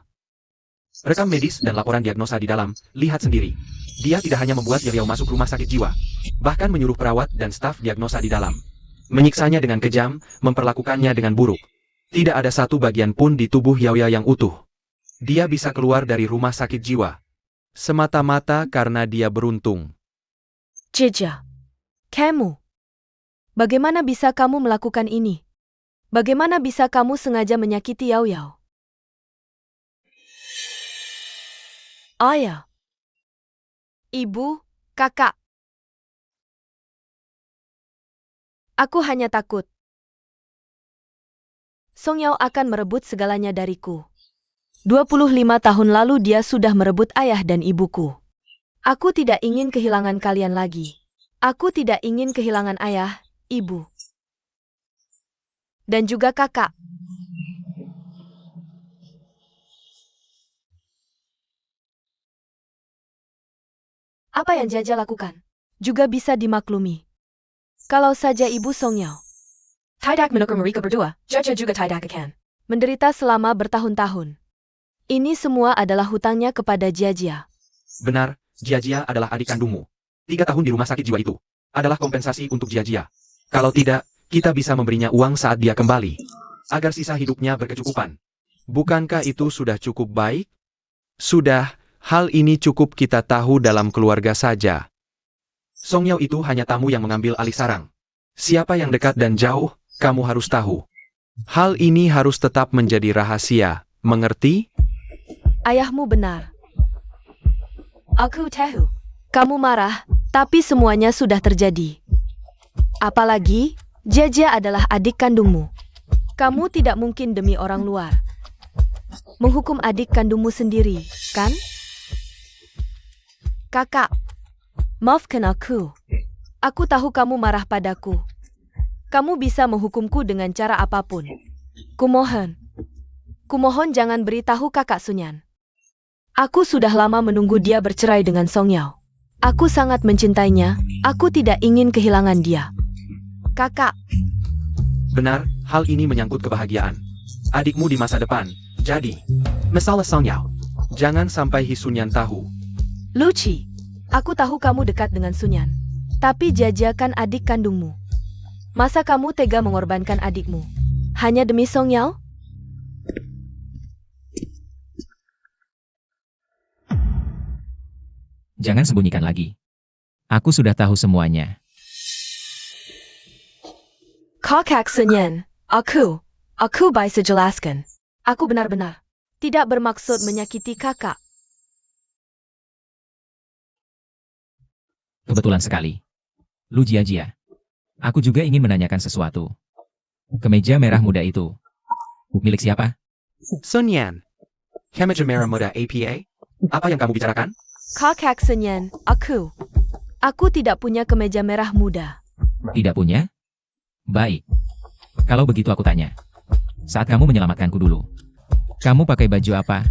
Rekam medis dan laporan diagnosa di dalam, lihat sendiri. Dia tidak hanya membuat Yao Yao masuk rumah sakit jiwa, bahkan menyuruh perawat dan staf diagnosa di dalam. Menyiksanya dengan kejam, memperlakukannya dengan buruk. Tidak ada satu bagian pun di tubuh Yao Yao yang utuh. Dia bisa keluar dari rumah sakit jiwa. Semata-mata karena dia beruntung. Jia, kamu. Bagaimana bisa kamu melakukan ini? Bagaimana bisa kamu sengaja menyakiti Yao Yao? Ayah. Ibu, kakak. Aku hanya takut Song Yao akan merebut segalanya dariku. 25 tahun lalu dia sudah merebut ayah dan ibuku. Aku tidak ingin kehilangan kalian lagi. Aku tidak ingin kehilangan ayah, ibu, dan juga kakak. Apa yang Jaja lakukan juga bisa dimaklumi. Kalau saja ibu Song Yao tidak menukar mereka berdua, Jaja juga tidak akan menderita selama bertahun-tahun. Ini semua adalah hutangnya kepada Jia. Benar, Jia adalah adik kandungmu. 3 tahun di rumah sakit jiwa itu adalah kompensasi untuk Jia. Kalau tidak, kita bisa memberinya uang saat dia kembali, agar sisa hidupnya berkecukupan. Bukankah itu sudah cukup baik? Sudah, hal ini cukup kita tahu dalam keluarga saja. Song Yao itu hanya tamu yang mengambil alih sarang. Siapa yang dekat dan jauh, kamu harus tahu. Hal ini harus tetap menjadi rahasia, mengerti? Ayahmu benar. Aku tahu. Kamu marah, tapi semuanya sudah terjadi. Apalagi, Jia adalah adik kandungmu. Kamu tidak mungkin demi orang luar menghukum adik kandungmu sendiri, kan? Kakak, maafkan aku. Aku tahu kamu marah padaku. Kamu bisa menghukumku dengan cara apapun. Kumohon jangan beritahu kakak Sunyan. Aku sudah lama menunggu dia bercerai dengan Song Yao. Aku sangat mencintainya, aku tidak ingin kehilangan dia. Kakak. Benar, hal ini menyangkut kebahagiaan adikmu di masa depan. Jadi, masalah Song Yao, jangan sampai Hisunyan tahu. Luci, aku tahu kamu dekat dengan Sunyan. Tapi Jia kan adik kandungmu. Masa kamu tega mengorbankan adikmu hanya demi Song Yao? Jangan sembunyikan lagi. Aku sudah tahu semuanya. Kakak Sunyan, aku bisa jelaskan. Aku benar-benar tidak bermaksud menyakiti kakak. Kebetulan sekali. Lu Jia. Aku juga ingin menanyakan sesuatu. Kemeja merah muda itu milik siapa? Sun Yan. Kemeja merah muda APA? Apa yang kamu bicarakan? Kakak Sunyan, aku tidak punya kemeja merah muda. Tidak punya? Baik. Kalau begitu aku tanya. Saat kamu menyelamatkanku dulu, kamu pakai baju apa?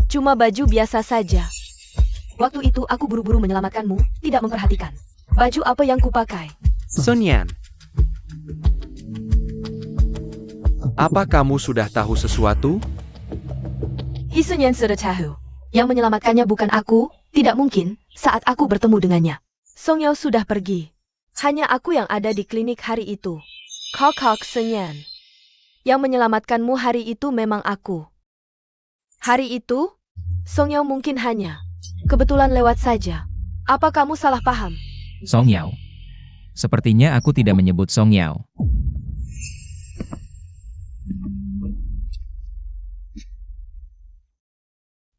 Cuma baju biasa saja. Waktu itu aku buru-buru menyelamatkanmu, tidak memperhatikan baju apa yang kupakai. Sun Yan. Apa kamu sudah tahu sesuatu? Hisunyan sudah tahu. Yang menyelamatkannya bukan aku, tidak mungkin, saat aku bertemu dengannya. Song Yao sudah pergi. Hanya aku yang ada di klinik hari itu. Kakak Sunyan. Yang menyelamatkanmu hari itu memang aku. Hari itu, Song Yao mungkin hanya kebetulan lewat saja. Apa kamu salah paham? Song Yao. Sepertinya aku tidak menyebut Song Yao.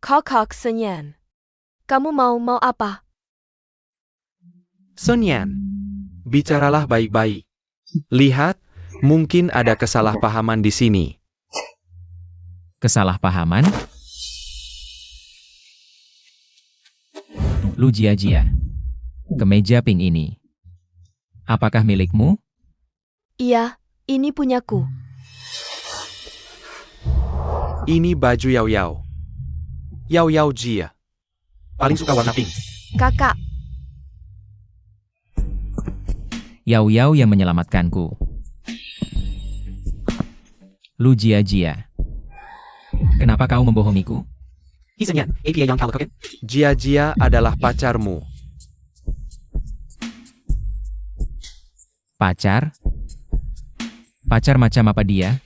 Kakak Sunyan. Kamu mau apa? Sun Yan. Bicaralah baik-baik. Lihat, mungkin ada kesalahpahaman di sini. Kesalahpahaman? Lu Jia. Kemeja pink ini. Apakah milikmu? Iya, ini punyaku. Ini baju Yao Yao. Yao Jia. Paling suka warna pink. Kakak. Yao yang menyelamatkanku. Lu Jia-Jia. Kenapa kau membohongiku? Hisenyan, APA yang Kalkoken. Jia-Jia adalah pacarmu. Pacar? Pacar macam apa dia?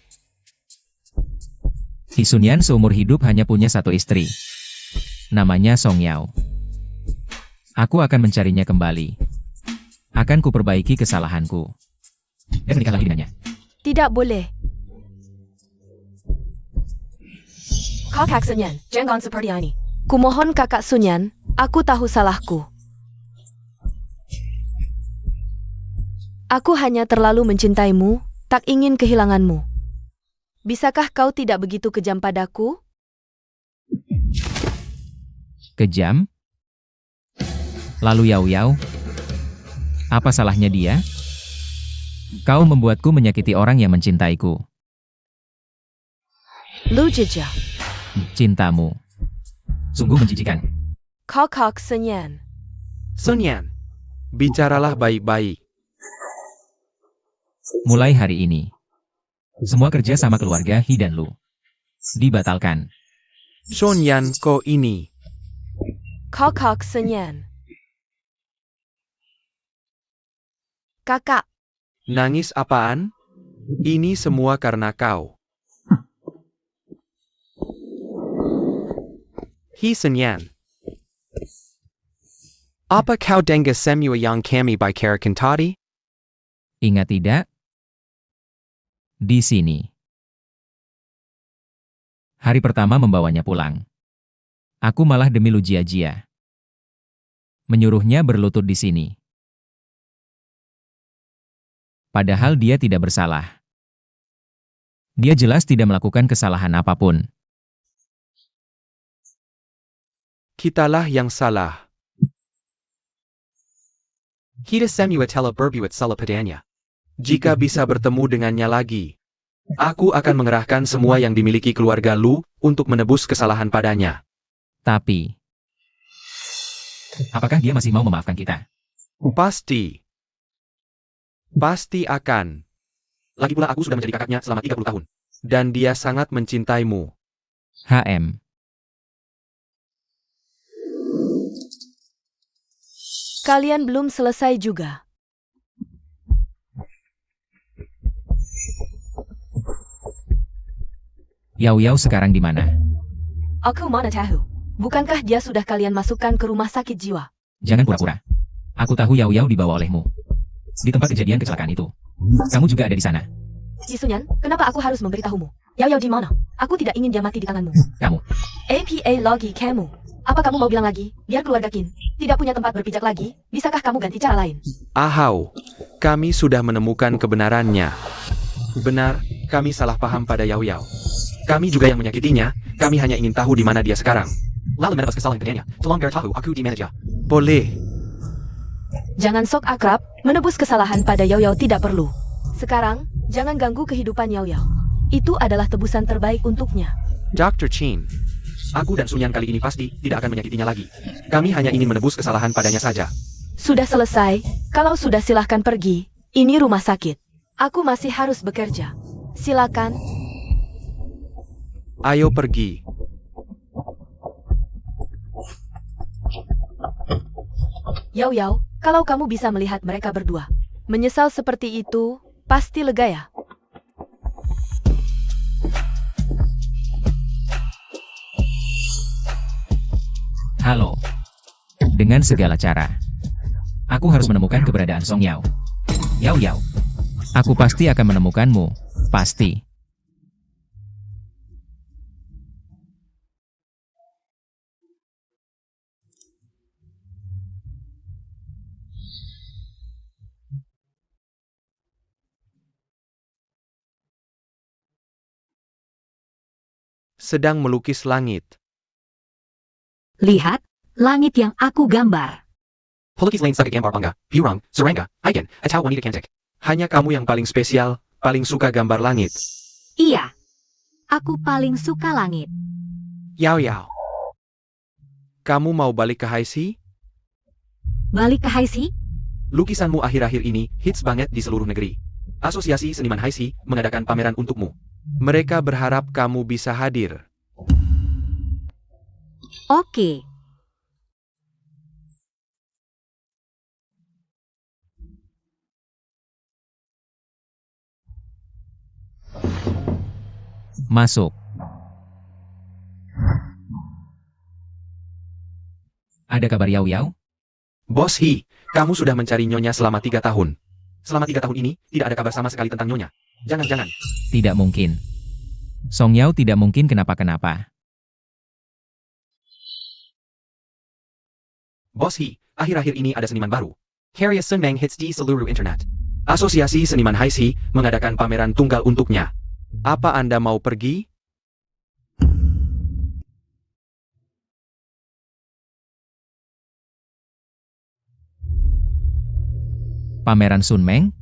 Hisunyan seumur hidup hanya punya satu istri. Namanya Song Yao. Aku akan mencarinya kembali. Akan kuperbaiki kesalahanku. Dan menikah lagi dengannya. Tidak boleh. Kakak Sunyan, jangan seperti ini. Kumohon kakak Sunyan, aku tahu salahku. Aku hanya terlalu mencintaimu, tak ingin kehilanganmu. Bisakah kau tidak begitu kejam padaku? Kejam? Lalu Yao Yao? Apa salahnya dia? Kau membuatku menyakiti orang yang mencintaiku. Lu Jia, Cintamu. Sungguh menjijikan. Kakak Sunyan. Sunyan, bicaralah baik-baik. Mulai hari ini, semua kerja sama keluarga He dan Lu dibatalkan. Sunyan ko ini. Kakak Sunyan. Kakak, Nangis apaan? Ini semua karena kau. Hisenyan. Apa kau dengar semua yang kami bicarakan tadi? Ingat tidak? Di sini. Hari pertama membawanya pulang. Aku malah demi Lu Jia-Jia menyuruhnya berlutut di sini. Padahal dia tidak bersalah. Dia jelas tidak melakukan kesalahan apapun. Kitalah yang salah. Kita semua telah berbuat salah padanya. Jika bisa bertemu dengannya lagi, aku akan mengerahkan semua yang dimiliki keluarga Lu untuk menebus kesalahan padanya. Tapi, apakah dia masih mau memaafkan kita? Pasti. Pasti akan. Lagi pula aku sudah menjadi kakaknya selama 30 tahun. Dan dia sangat mencintaimu. HM. kalian belum selesai juga. Yao Yao sekarang di mana? Aku mana tahu. Bukankah dia sudah kalian masukkan ke rumah sakit jiwa? Jangan pura-pura. Aku tahu Yao Yao dibawa olehmu. Di tempat kejadian kecelakaan itu. Kamu juga ada di sana. Isunyan, kenapa aku harus memberitahumu? Yao Yao di mana? Aku tidak ingin dia mati di tanganmu. Kamu. APA lagi kamu. Apa kamu mau bilang lagi? Biar keluarga Qin tidak punya tempat berpijak lagi, bisakah kamu ganti cara lain? Ahau, kami sudah menemukan kebenarannya. Benar, kami salah paham pada Yao Yao. Kami juga yang menyakitinya, kami hanya ingin tahu di mana dia sekarang. Lalu menebus kesalahan keduanya, tolong biar tahu aku di mana dia. Boleh. Jangan sok akrab, menebus kesalahan pada Yao Yao tidak perlu. Sekarang, jangan ganggu kehidupan Yao Yao. Itu adalah tebusan terbaik untuknya. Dr. Chin, aku dan Sunyan kali ini pasti tidak akan menyakitinya lagi. Kami hanya ingin menebus kesalahan padanya saja. Sudah selesai, kalau sudah silahkan pergi. Ini rumah sakit. Aku masih harus bekerja. Silakan. Ayo pergi. Yao Yao, kalau kamu bisa melihat mereka berdua menyesal seperti itu, pasti lega ya? Halo. Dengan segala cara, aku harus menemukan keberadaan Song Yao. Yao Yao. Aku pasti akan menemukanmu. Pasti. Sedang melukis langit. Lihat, langit yang aku gambar. Pelukis lain sakit gambar bangga, Purang, Serangga, Aigen, atau wanita cantik. Hanya kamu yang paling spesial, paling suka gambar langit. Iya, aku paling suka langit. Yao Yao. Kamu mau balik ke Haisi? Balik ke Haisi? Lukisanmu akhir-akhir ini hits banget di seluruh negeri. Asosiasi Seniman Haisi mengadakan pameran untukmu. Mereka berharap kamu bisa hadir. Oke. Masuk. Ada kabar Yao Yao? Bos Hi, kamu sudah mencari Nyonya selama 3 tahun. Selama 3 tahun ini, tidak ada kabar sama sekali tentang Nyonya. Jangan-jangan. Tidak mungkin. Song Yao tidak mungkin kenapa-kenapa. Bos Hi, akhir-akhir ini ada seniman baru. Harriet Sunbang hits di seluruh internet. Asosiasi Seniman Haisi mengadakan pameran tunggal untuknya. Apa Anda mau pergi? Pameran Sunmeng?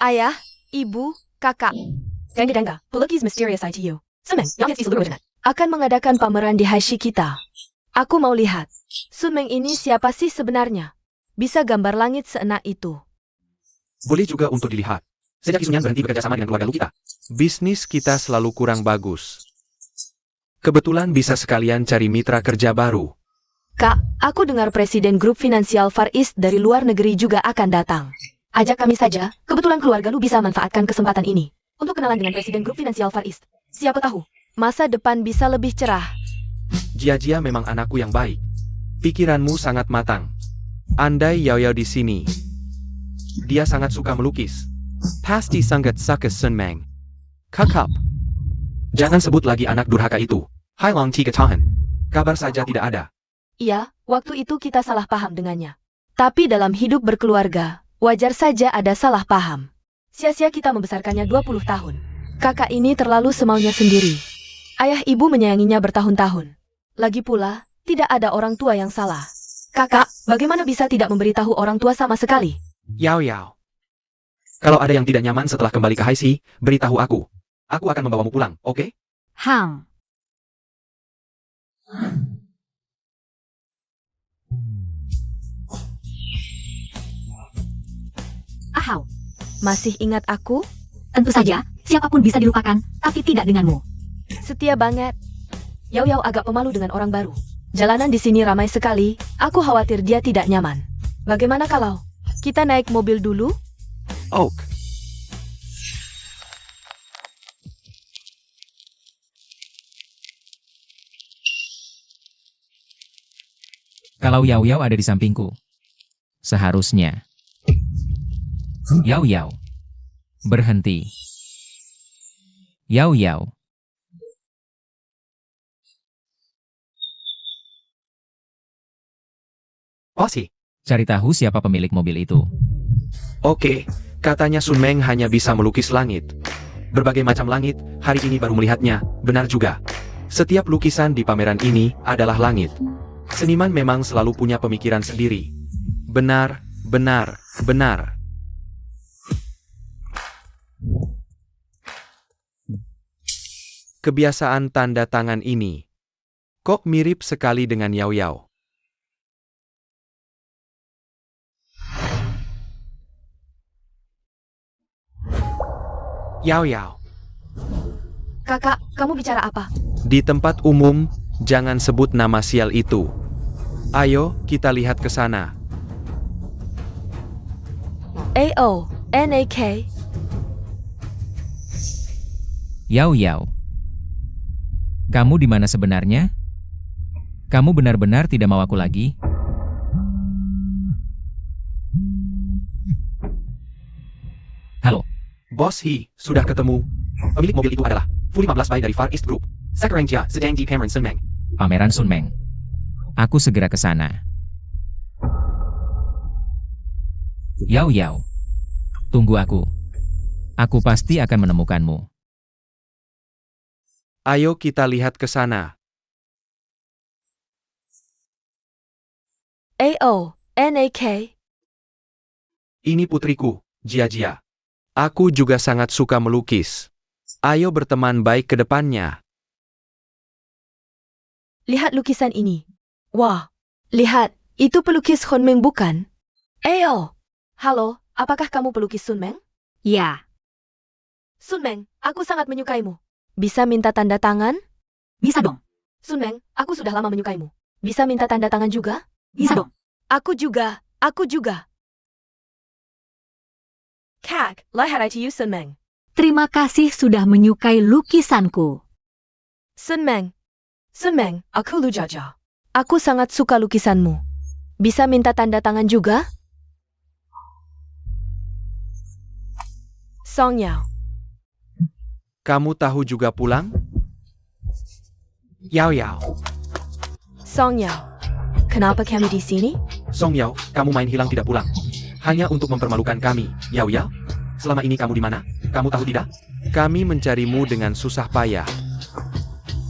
Ayah, ibu, kakak. Gangga, pelukis Mysterious ITU. Sunmeng, yang hits di seluruh internet. Akan mengadakan pameran di Haisi kita. Aku mau lihat. Sunmeng ini siapa sih sebenarnya? Bisa gambar langit seenak itu. Boleh juga untuk dilihat. Sejak Isunyan berhenti bekerja sama dengan keluarga Lu kita. Bisnis kita selalu kurang bagus. Kebetulan bisa sekalian cari mitra kerja baru. Kak, aku dengar Presiden Grup Finansial Far East dari luar negeri juga akan datang. Ajak kami saja, kebetulan keluarga Lu bisa manfaatkan kesempatan ini untuk kenalan dengan Presiden Grup Finansial Far East. Siapa tahu, masa depan bisa lebih cerah. Jia memang anakku yang baik. Pikiranmu sangat matang. Andai Yao Yao di sini. Dia sangat suka melukis. Pasti sangat suka Sunmeng. Kakap. Jangan sebut lagi anak durhaka itu. Hai Long Tiga Tahan. Kabar saja tidak ada. Iya, waktu itu kita salah paham dengannya. Tapi dalam hidup berkeluarga, wajar saja ada salah paham. Sia-sia kita membesarkannya 20 tahun. Kakak ini terlalu semaunya sendiri. Ayah ibu menyayanginya bertahun-tahun. Lagi pula, tidak ada orang tua yang salah. Kakak, bagaimana bisa tidak memberitahu orang tua sama sekali? Yao Yao. Kalau ada yang tidak nyaman setelah kembali ke Haisi, beritahu aku. Aku akan membawamu pulang, oke? Hang. Ahau. Masih ingat aku? Tentu saja, siapapun bisa dilupakan, tapi tidak denganmu. Setia banget. Yao Yao agak pemalu dengan orang baru. Jalanan di sini ramai sekali, aku khawatir dia tidak nyaman. Bagaimana kalau kita naik mobil dulu? Oak. Kalau Yao Yao ada di sampingku. Seharusnya. Yao Yao. Berhenti. Yao Yao. Osi. Cari tahu siapa pemilik mobil itu. Oke, katanya Sunmeng hanya bisa melukis langit. Berbagai macam langit, hari ini baru melihatnya, benar juga. Setiap lukisan di pameran ini adalah langit. Seniman memang selalu punya pemikiran sendiri. Benar, benar, benar. Kebiasaan tanda tangan ini. Kok mirip sekali dengan Yao Yao. Yao Yao. Kakak, kamu bicara apa? Di tempat umum, jangan sebut nama sial itu. Ayo, kita lihat ke sana. AONAK. Yao Yao. Kamu di mana sebenarnya? Kamu benar-benar tidak mau aku lagi? Halo. Bos Hi, sudah ketemu. Pemilik mobil itu adalah Fu 15 by dari Far East Group. Sekarang dia sedang di pameran Sunmeng. Pameran Sunmeng. Aku segera ke sana. Yao Yao. Tunggu aku. Aku pasti akan menemukanmu. Ayo kita lihat ke sana. AONAK. Ini putriku, Jia. Aku juga sangat suka melukis. Ayo berteman baik ke depannya. Lihat lukisan ini. Wah, lihat, itu pelukis Honmeng bukan? Halo, apakah kamu pelukis Sun Meng? Ya, Sun Meng, aku sangat menyukaimu. Bisa minta tanda tangan? bisa dong. Sun Meng, aku sudah lama menyukaimu. Bisa minta tanda tangan juga? Bisa dong. Aku juga. Kak, lahir to you Sun Meng. Terima kasih sudah menyukai lukisanku. Sun Meng, aku Lu Jaja. Aku sangat suka lukisanmu. Bisa minta tanda tangan juga? Song Yao, Kamu tahu juga pulang? Yao Yao. Song Yao. Kenapa kami di sini? Song Yao, kamu main hilang tidak pulang. Hanya untuk mempermalukan kami, Yao Yao. Selama ini kamu di mana? Kamu tahu tidak? Kami mencarimu dengan susah payah.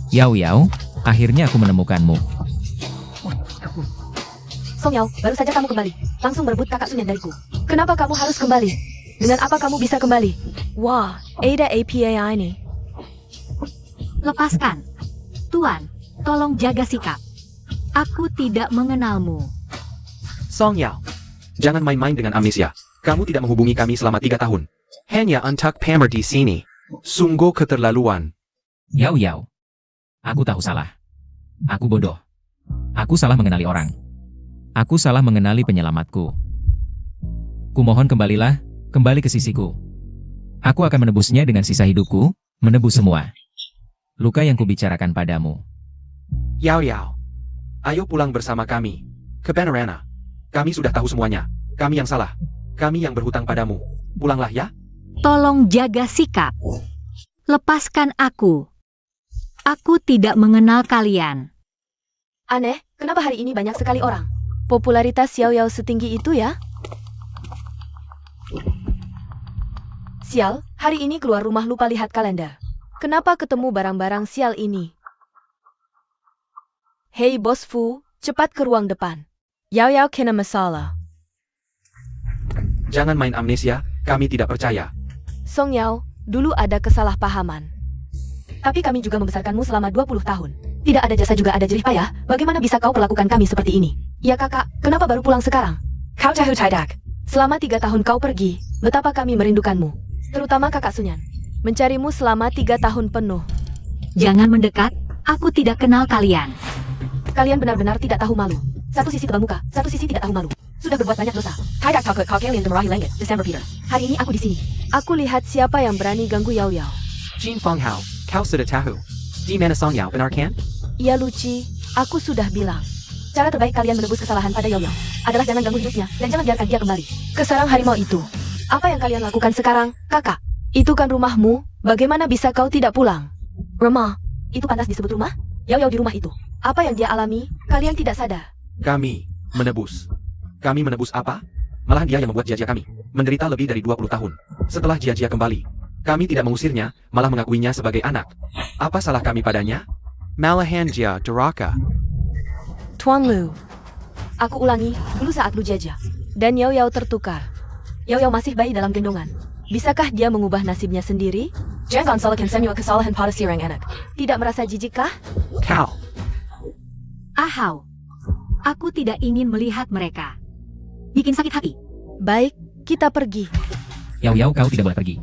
Yao Yao, akhirnya aku menemukanmu. Song Yao, baru saja kamu kembali. Langsung merebut kakak Sunyan dariku. Kenapa kamu harus kembali? Dengan apa kamu bisa kembali? Wah, ada APA ini. Lepaskan. Tuan, tolong jaga sikap. Aku tidak mengenalmu. Song Yao, jangan main-main dengan amnesia. Kamu tidak menghubungi kami selama 3 tahun. Hanya untuk pamer di sini. Sungguh keterlaluan. Yao Yao, aku tahu salah. Aku bodoh. Aku salah mengenali orang. Aku salah mengenali penyelamatku. Kumohon kembali ke sisiku. Aku akan menebusnya dengan sisa hidupku, menebus semua luka yang kubicarakan padamu. Yao Yao, ayo pulang bersama kami. Ke Panorama. Kami sudah tahu semuanya. Kami yang salah. Kami yang berhutang padamu. Pulanglah ya. Tolong jaga sikap. Lepaskan aku. Aku tidak mengenal kalian. Aneh, kenapa hari ini banyak sekali orang? Popularitas Xiao Yao setinggi itu ya? Sial, hari ini keluar rumah lupa lihat kalender. Kenapa ketemu barang-barang sial ini? Hei Bos Fu, cepat ke ruang depan. Yao Yao kena masalah. Jangan main amnesia, kami tidak percaya. Song Yao, dulu ada kesalahpahaman. Tapi kami juga membesarkanmu selama 20 tahun. Tidak ada jasa juga ada jerih payah, bagaimana bisa kau perlakukan kami seperti ini? Ya kakak, kenapa baru pulang sekarang? Kau tahu tidak? Selama 3 tahun kau pergi, betapa kami merindukanmu. Terutama kakak Sunyan. Mencarimu selama 3 tahun penuh. Jangan mendekat, aku tidak kenal kalian. Kalian benar-benar tidak tahu malu. Satu sisi tebal muka, satu sisi tidak tahu malu. Sudah berbuat banyak dosa. Tidak takut kau kalian demerahi langit, December Peter. Hari ini aku di sini. Aku lihat siapa yang berani ganggu Yao Yao. Jin Feng Hao, kau sudah tahu. Di mana Song Yao, benar kan? Ya Luci, aku sudah bilang. Cara terbaik kalian menebus kesalahan pada Yao Yao adalah jangan ganggu hidupnya dan jangan biarkan dia kembali ke sarang harimau itu. Apa yang kalian lakukan sekarang, kakak? Itu kan rumahmu, bagaimana bisa kau tidak pulang? Rumah, itu pantas disebut rumah? Yao Yao di rumah itu. Apa yang dia alami, kalian tidak sadar. Kami menebus. Kami menebus apa? Malah dia yang membuat Jia kami menderita lebih dari 20 tahun. Setelah Jia kembali, kami tidak mengusirnya, malah mengakuinya sebagai anak. Apa salah kami padanya? Malahan Jia durhaka. Tuan Lu. Aku ulangi, dulu saat Lu Jia dan Yao Yao tertukar. Yao Yao masih bayi dalam gendongan. Bisakah dia mengubah nasibnya sendiri? Jangan salahkan semua kesalahan pada si orang anak. Tidak merasa jijikkah? Kau. Ahau. Aku tidak ingin melihat mereka. Bikin sakit hati. Baik, kita pergi. Yao Yao, kau tidak boleh pergi.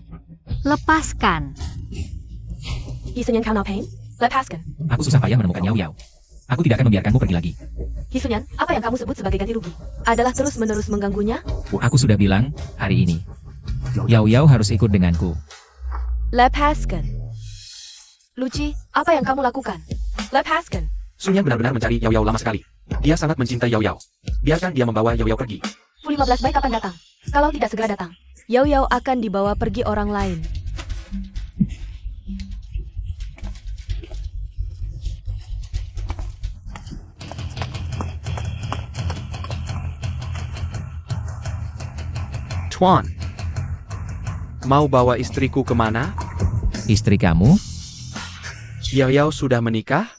Lepaskan. Hisunyan kau ngapain? Lepaskan. Aku susah payah menemukan Yao Yao. Aku tidak akan membiarkanmu pergi lagi. Hisunyan, apa yang kamu sebut sebagai ganti rugi? Adalah terus-menerus mengganggunya? Aku sudah bilang, hari ini Yao Yao harus ikut denganku. Lepaskan. Luci, apa yang kamu lakukan? Lepaskan. Sunyan benar-benar mencari Yao Yao lama sekali. Dia sangat mencintai Yao Yao. Biarkan dia membawa Yao Yao pergi. Fu 15 baik kapan datang? Kalau tidak segera datang, Yao Yao akan dibawa pergi orang lain. Tuan. Mau bawa istriku kemana? Istri kamu? Yao Yao sudah menikah?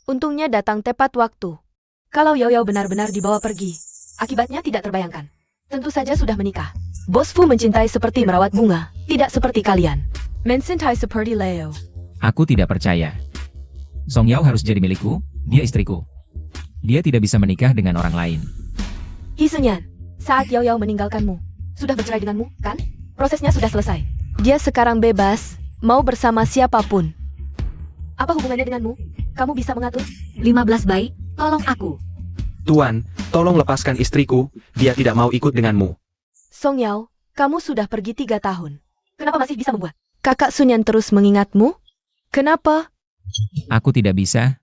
Untungnya datang tepat waktu. Kalau Yao Yao benar-benar dibawa pergi, akibatnya tidak terbayangkan. Tentu saja sudah menikah. Bos Fu mencintai seperti merawat bunga, tidak seperti kalian. Mencintai seperti Leo. Aku tidak percaya. Song Yao harus jadi milikku, dia istriku. Dia tidak bisa menikah dengan orang lain. Hisunyan, saat Yao Yao meninggalkanmu, sudah bercerai denganmu, kan? Prosesnya sudah selesai. Dia sekarang bebas, mau bersama siapapun. Apa hubungannya denganmu? Kamu bisa mengatur? 15 baik, tolong aku. Tuan, tolong lepaskan istriku, dia tidak mau ikut denganmu. Song Yao, kamu sudah pergi 3 tahun. Kenapa masih bisa membuat Kakak Sunyan terus mengingatmu? Kenapa? Aku tidak bisa.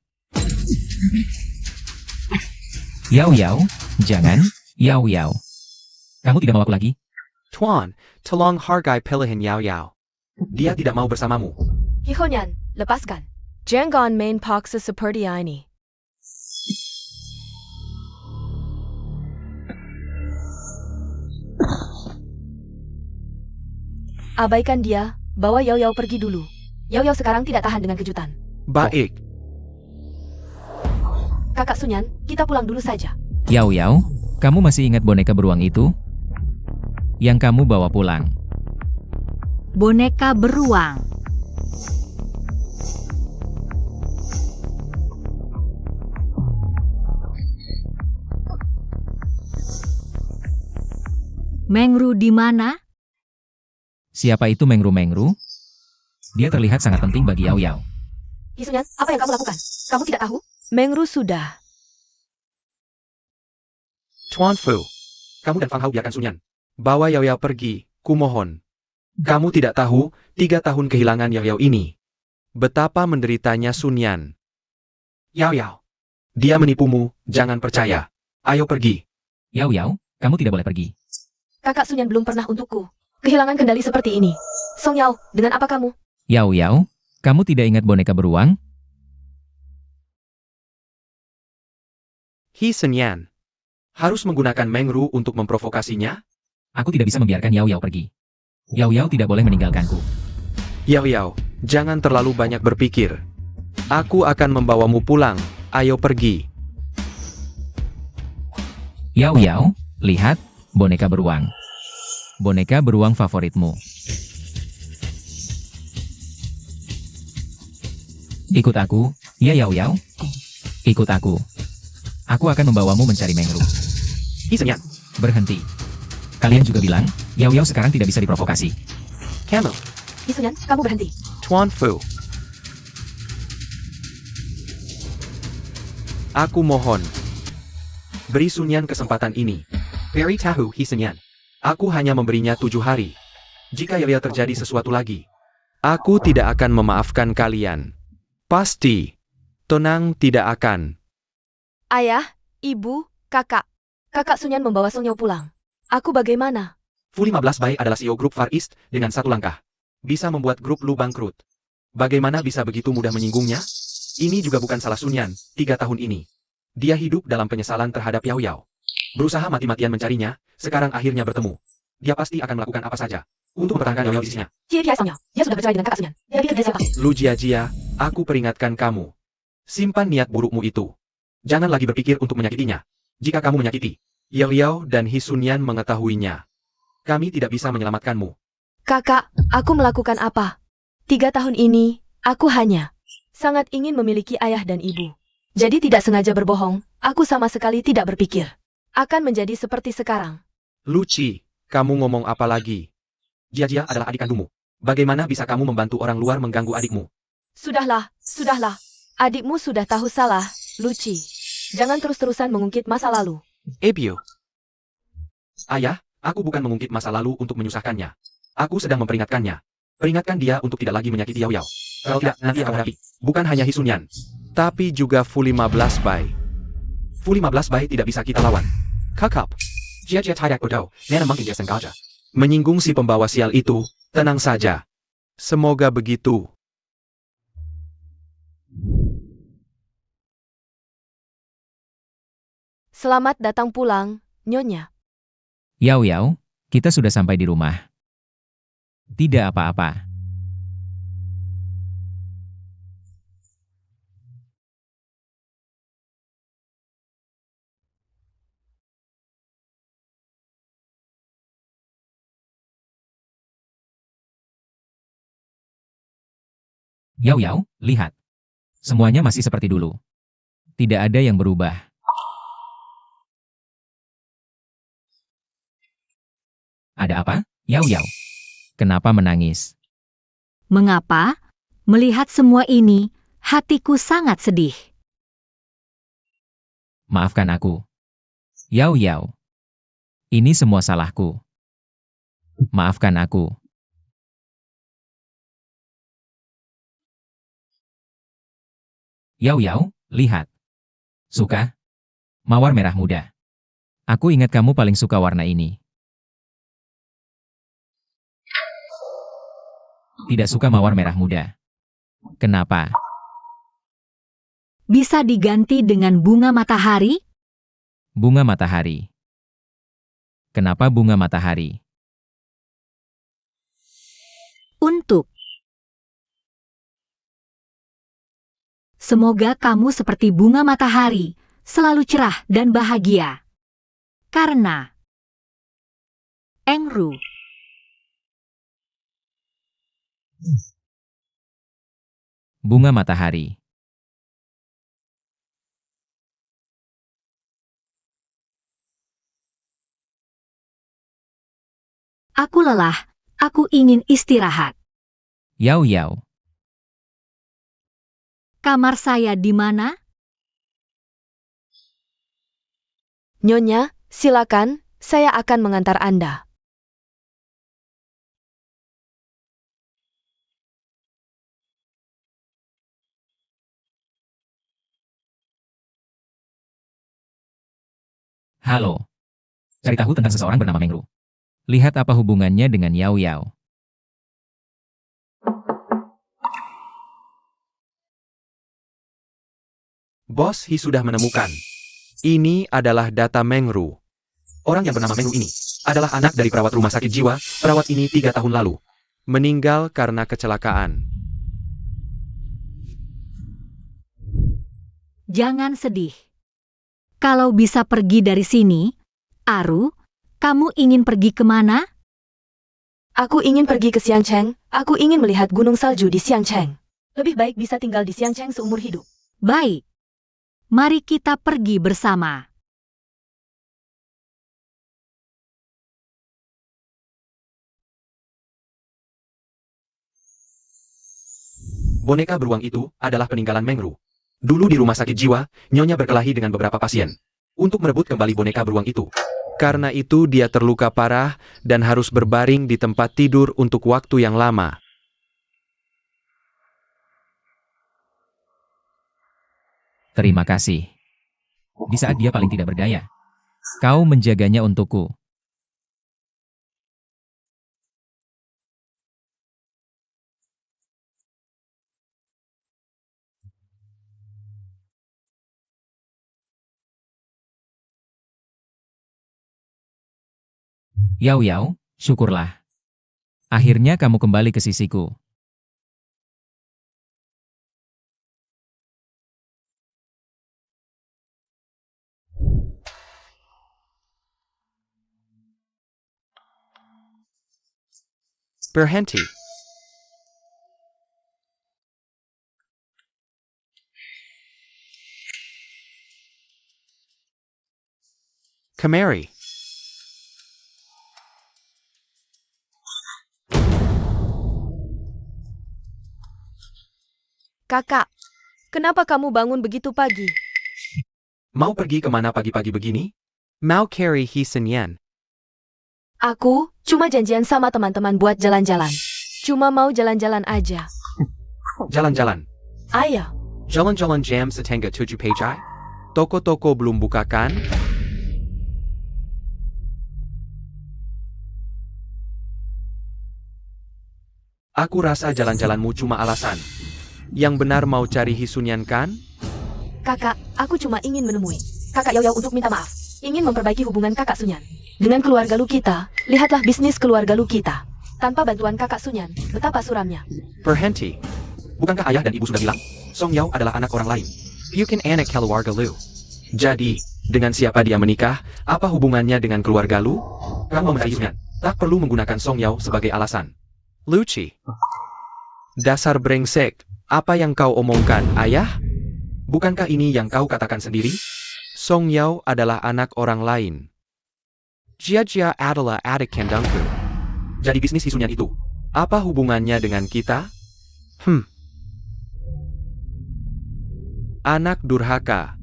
Yao Yao, jangan, Yao Yao. Kamu tidak mau aku lagi? Tuan, tolong hargai pilihan Yao Yao. Dia tidak mau bersamamu. Hihonyan, lepaskan. Jangan main paksa seperti ini. Abaikan dia, bawa Yao Yao pergi dulu. Yao Yao sekarang tidak tahan dengan kejutan. Baik. Kakak Sunyan, kita pulang dulu saja. Yao Yao, kamu masih ingat boneka beruang itu? Yang kamu bawa pulang. Boneka beruang. Mengru di mana? Siapa itu Mengru-Mengru? Dia terlihat sangat penting bagi Yao Yao. Hisunyan, apa yang kamu lakukan? Kamu tidak tahu? Mengru sudah. Tuan Fu, kamu dan Fang Hao biarkan Sunyan. Bawa Yao Yao pergi, kumohon. Kamu tidak tahu, 3 tahun kehilangan Yao Yao ini. Betapa menderitanya Sunyan. Yao Yao. Dia menipumu, jangan percaya. Ayo pergi. Yao Yao, kamu tidak boleh pergi. Kakak Sunyan belum pernah untukku. Kehilangan kendali seperti ini. Song Yao, dengan apa kamu? Yao Yao, kamu tidak ingat boneka beruang? He Senyan. Harus menggunakan Mengru untuk memprovokasinya? Aku tidak bisa membiarkan Yao Yao pergi. Yao Yao tidak boleh meninggalkanku. Yao Yao, jangan terlalu banyak berpikir. Aku akan membawamu pulang. Ayo pergi. Yao Yao, lihat, boneka beruang. Boneka beruang favoritmu. Ikut aku, ya Yao Yao. Ikut aku. Aku akan membawamu mencari Mengru. He Senyan. Berhenti. Kalian juga bilang, Yao Yao sekarang tidak bisa diprovokasi. Camel. Hisunyan, kamu berhenti. Tuan Fu. Aku mohon. Beri Sunyan kesempatan ini. Beri tahu He Senyan. Aku hanya memberinya 7 hari. Jika Yao Yao terjadi sesuatu lagi, aku tidak akan memaafkan kalian. Pasti. Tenang, tidak akan. Ayah, ibu, kakak. Kakak Sunyan membawa Song Yao pulang. Aku bagaimana? Fu 15 Bai adalah CEO grup Far East dengan 1 langkah. Bisa membuat grup lu bangkrut. Bagaimana bisa begitu mudah menyinggungnya? Ini juga bukan salah Sunyan, 3 tahun ini. Dia hidup dalam penyesalan terhadap Yao Yao. Berusaha mati-matian mencarinya, sekarang akhirnya bertemu. Dia pasti akan melakukan apa saja untuk mempertahankan Yao Yao di sisinya. Cie Piai Song Yao, dia sudah bercerai dengan kakak Sunyan. Dia pikir dia siapa? Lu Jia, aku peringatkan kamu. Simpan niat burukmu itu. Jangan lagi berpikir untuk menyakitinya. Jika kamu menyakiti Yao Yao dan He Sunyan mengetahuinya, kami tidak bisa menyelamatkanmu. Kakak, aku melakukan apa? 3 tahun ini, aku hanya sangat ingin memiliki ayah dan ibu. Jadi tidak sengaja berbohong, aku sama sekali tidak berpikir akan menjadi seperti sekarang. Luci, kamu ngomong apa lagi? Jia adalah adik kandungmu. Bagaimana bisa kamu membantu orang luar mengganggu adikmu? Sudahlah. Adikmu sudah tahu salah, Luci. Jangan terus-terusan mengungkit masa lalu. Ebio. Ayah, aku bukan mengungkit masa lalu untuk menyusahkannya. Aku sedang memperingatkannya. Peringatkan dia untuk tidak lagi menyakiti Yao Yao. Kalau tidak, nanti akan hadapi. Bukan hanya He Sunyan, tapi juga Fu 15 Bai. Fu 15 Bai tidak bisa kita lawan. Kakap. Jia tidak bodoh, Nana mungkin dia sengaja menyinggung si pembawa sial itu. Tenang saja. Semoga begitu. Selamat datang pulang, Nyonya. Yao Yao, kita sudah sampai di rumah. Tidak apa-apa. Yao Yao, lihat. Semuanya masih seperti dulu. Tidak ada yang berubah. Ada Ada apa? Yao Yao. Kenapa menangis? Mengapa? Melihat semua ini, hatiku sangat sedih. Maafkan aku. Yao Yao. Ini semua salahku. Maafkan aku. Yao Yao, lihat. Suka? Mawar merah muda. Aku ingat kamu paling suka warna ini. Tidak suka mawar merah muda. Kenapa? Bisa diganti dengan bunga matahari? Bunga matahari. Kenapa bunga matahari? Untuk. Semoga kamu seperti bunga matahari, selalu cerah dan bahagia. Karena Engru. Bunga matahari. Aku lelah, aku ingin istirahat. Yao Yao. Kamar saya di mana? Nyonya, silakan, saya akan mengantar Anda. Halo. Cari tahu tentang seseorang bernama Mengru. Lihat apa hubungannya dengan Yao Yao. Bos Hi sudah menemukan. Ini adalah data Mengru. Orang yang bernama Mengru ini adalah anak dari perawat rumah sakit jiwa. Perawat ini 3 tahun lalu meninggal karena kecelakaan. Jangan sedih. Kalau bisa pergi dari sini, Aru, kamu ingin pergi kemana? Aku ingin pergi ke Xiangcheng, aku ingin melihat gunung salju di Xiangcheng. Lebih baik bisa tinggal di Xiangcheng seumur hidup. Baik. Mari kita pergi bersama. Boneka beruang itu adalah peninggalan Mengru. Dulu di rumah sakit jiwa, Nyonya berkelahi dengan beberapa pasien untuk merebut kembali boneka beruang itu. Karena itu dia terluka parah dan harus berbaring di tempat tidur untuk waktu yang lama. Terima kasih. Di saat dia paling tidak berdaya, kau menjaganya untukku. Yao Yao, syukurlah. Akhirnya kamu kembali ke sisiku. Berhenti. Kemari. Kakak, kenapa kamu bangun begitu pagi? Mau pergi kemana pagi-pagi begini? Mau carry Hi Senyan. Aku cuma janjian sama teman-teman buat jalan-jalan. Cuma mau jalan-jalan aja. Jalan-jalan. Ayo. Jalan-jalan jam setengah 7 pagi. Toko-toko belum buka kan? Aku rasa jalan-jalanmu cuma alasan. Yang benar mau cari Hi Sunyan kan? Kakak, aku cuma ingin menemui Kakak Yao Yao untuk minta maaf. Ingin memperbaiki hubungan Kakak Sunyan dengan keluarga Lu kita. Lihatlah bisnis keluarga Lu kita. Tanpa bantuan Kakak Sunyan, betapa suramnya. Berhenti. Bukankah ayah dan ibu sudah bilang, Song Yao adalah anak orang lain? Bukan anak keluarga Lu. Jadi, dengan siapa dia menikah? Apa hubungannya dengan keluarga Lu? Kamu mau mencari Sunyan, tak perlu menggunakan Song Yao sebagai alasan. Luci. Dasar brengsek. Apa yang kau omongkan, ayah? Bukankah ini yang kau katakan sendiri? Song Yao adalah anak orang lain. Jia Jia adalah adik kandungku. Jadi bisnis Hisunyan itu, apa hubungannya dengan kita? Anak durhaka.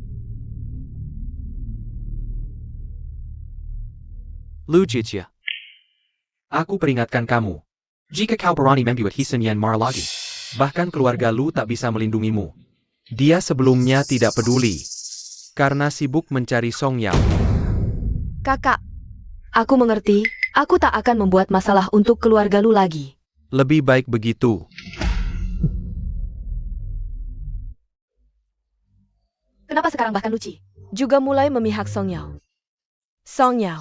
Lu Jijia. Aku peringatkan kamu. Jika kau berani membuat Hisunyan marah lagi, bahkan keluarga Lu tak bisa melindungimu. Dia sebelumnya tidak peduli, karena sibuk mencari Song Yao. Kakak, aku mengerti. Aku tak akan membuat masalah untuk keluarga Lu lagi. Lebih baik begitu. Kenapa sekarang bahkan Luci juga mulai memihak Song Yao? Song Yao,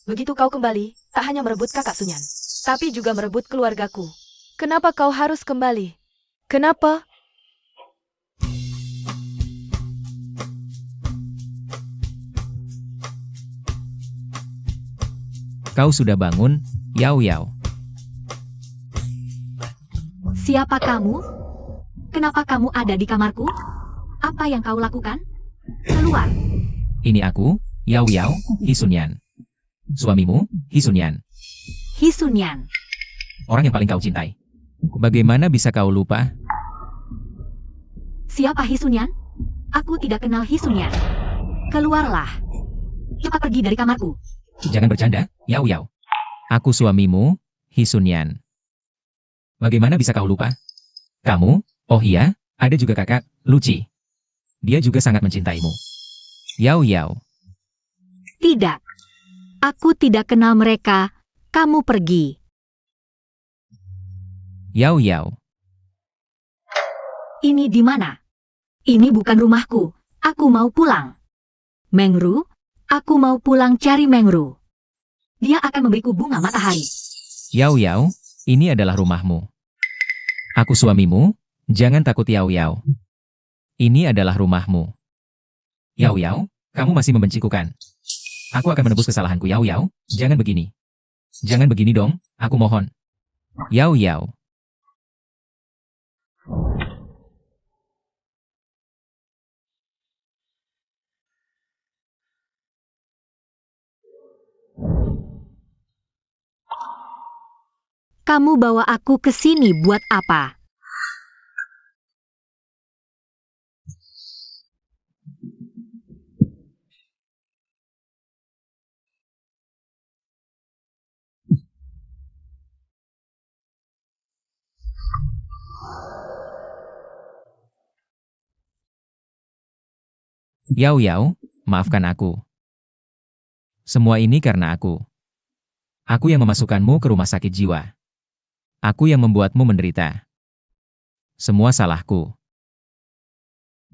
begitu kau kembali, tak hanya merebut kakak Sunyan, tapi juga merebut keluargaku. Kenapa kau harus kembali? Kenapa? Kau sudah bangun, Yao Yao. Siapa kamu? Kenapa kamu ada di kamarku? Apa yang kau lakukan? Keluar. Ini aku, Yao Yao, Hisunyan. Suamimu, Hisunyan. Hisunyan. Orang yang paling kau cintai. Bagaimana bisa kau lupa? Siapa Hisunyan? Aku tidak kenal Hisunyan. Keluarlah. Cepat pergi dari kamarku. Jangan bercanda, Yao Yao. Aku suamimu, Hisunyan. Bagaimana bisa kau lupa? Kamu, oh iya, ada juga kakak, Luci. Dia juga sangat mencintaimu. Yao Yao. Tidak. Aku tidak kenal mereka. Kamu pergi. Yao Yao. Ini di mana? Ini bukan rumahku. Aku mau pulang. Mengru, aku mau pulang cari Mengru. Dia akan memberiku bunga matahari. Yao Yao, ini adalah rumahmu. Aku suamimu, jangan takut Yao Yao. Ini adalah rumahmu. Yao Yao, kamu masih membenciku kan? Aku akan menebus kesalahanku Yao Yao, jangan begini. Jangan begini dong, aku mohon. Yao Yao. Kamu bawa aku ke sini buat apa? Yao Yao, maafkan aku. Semua ini karena aku. Aku yang memasukkanmu ke rumah sakit jiwa. Aku yang membuatmu menderita. Semua salahku.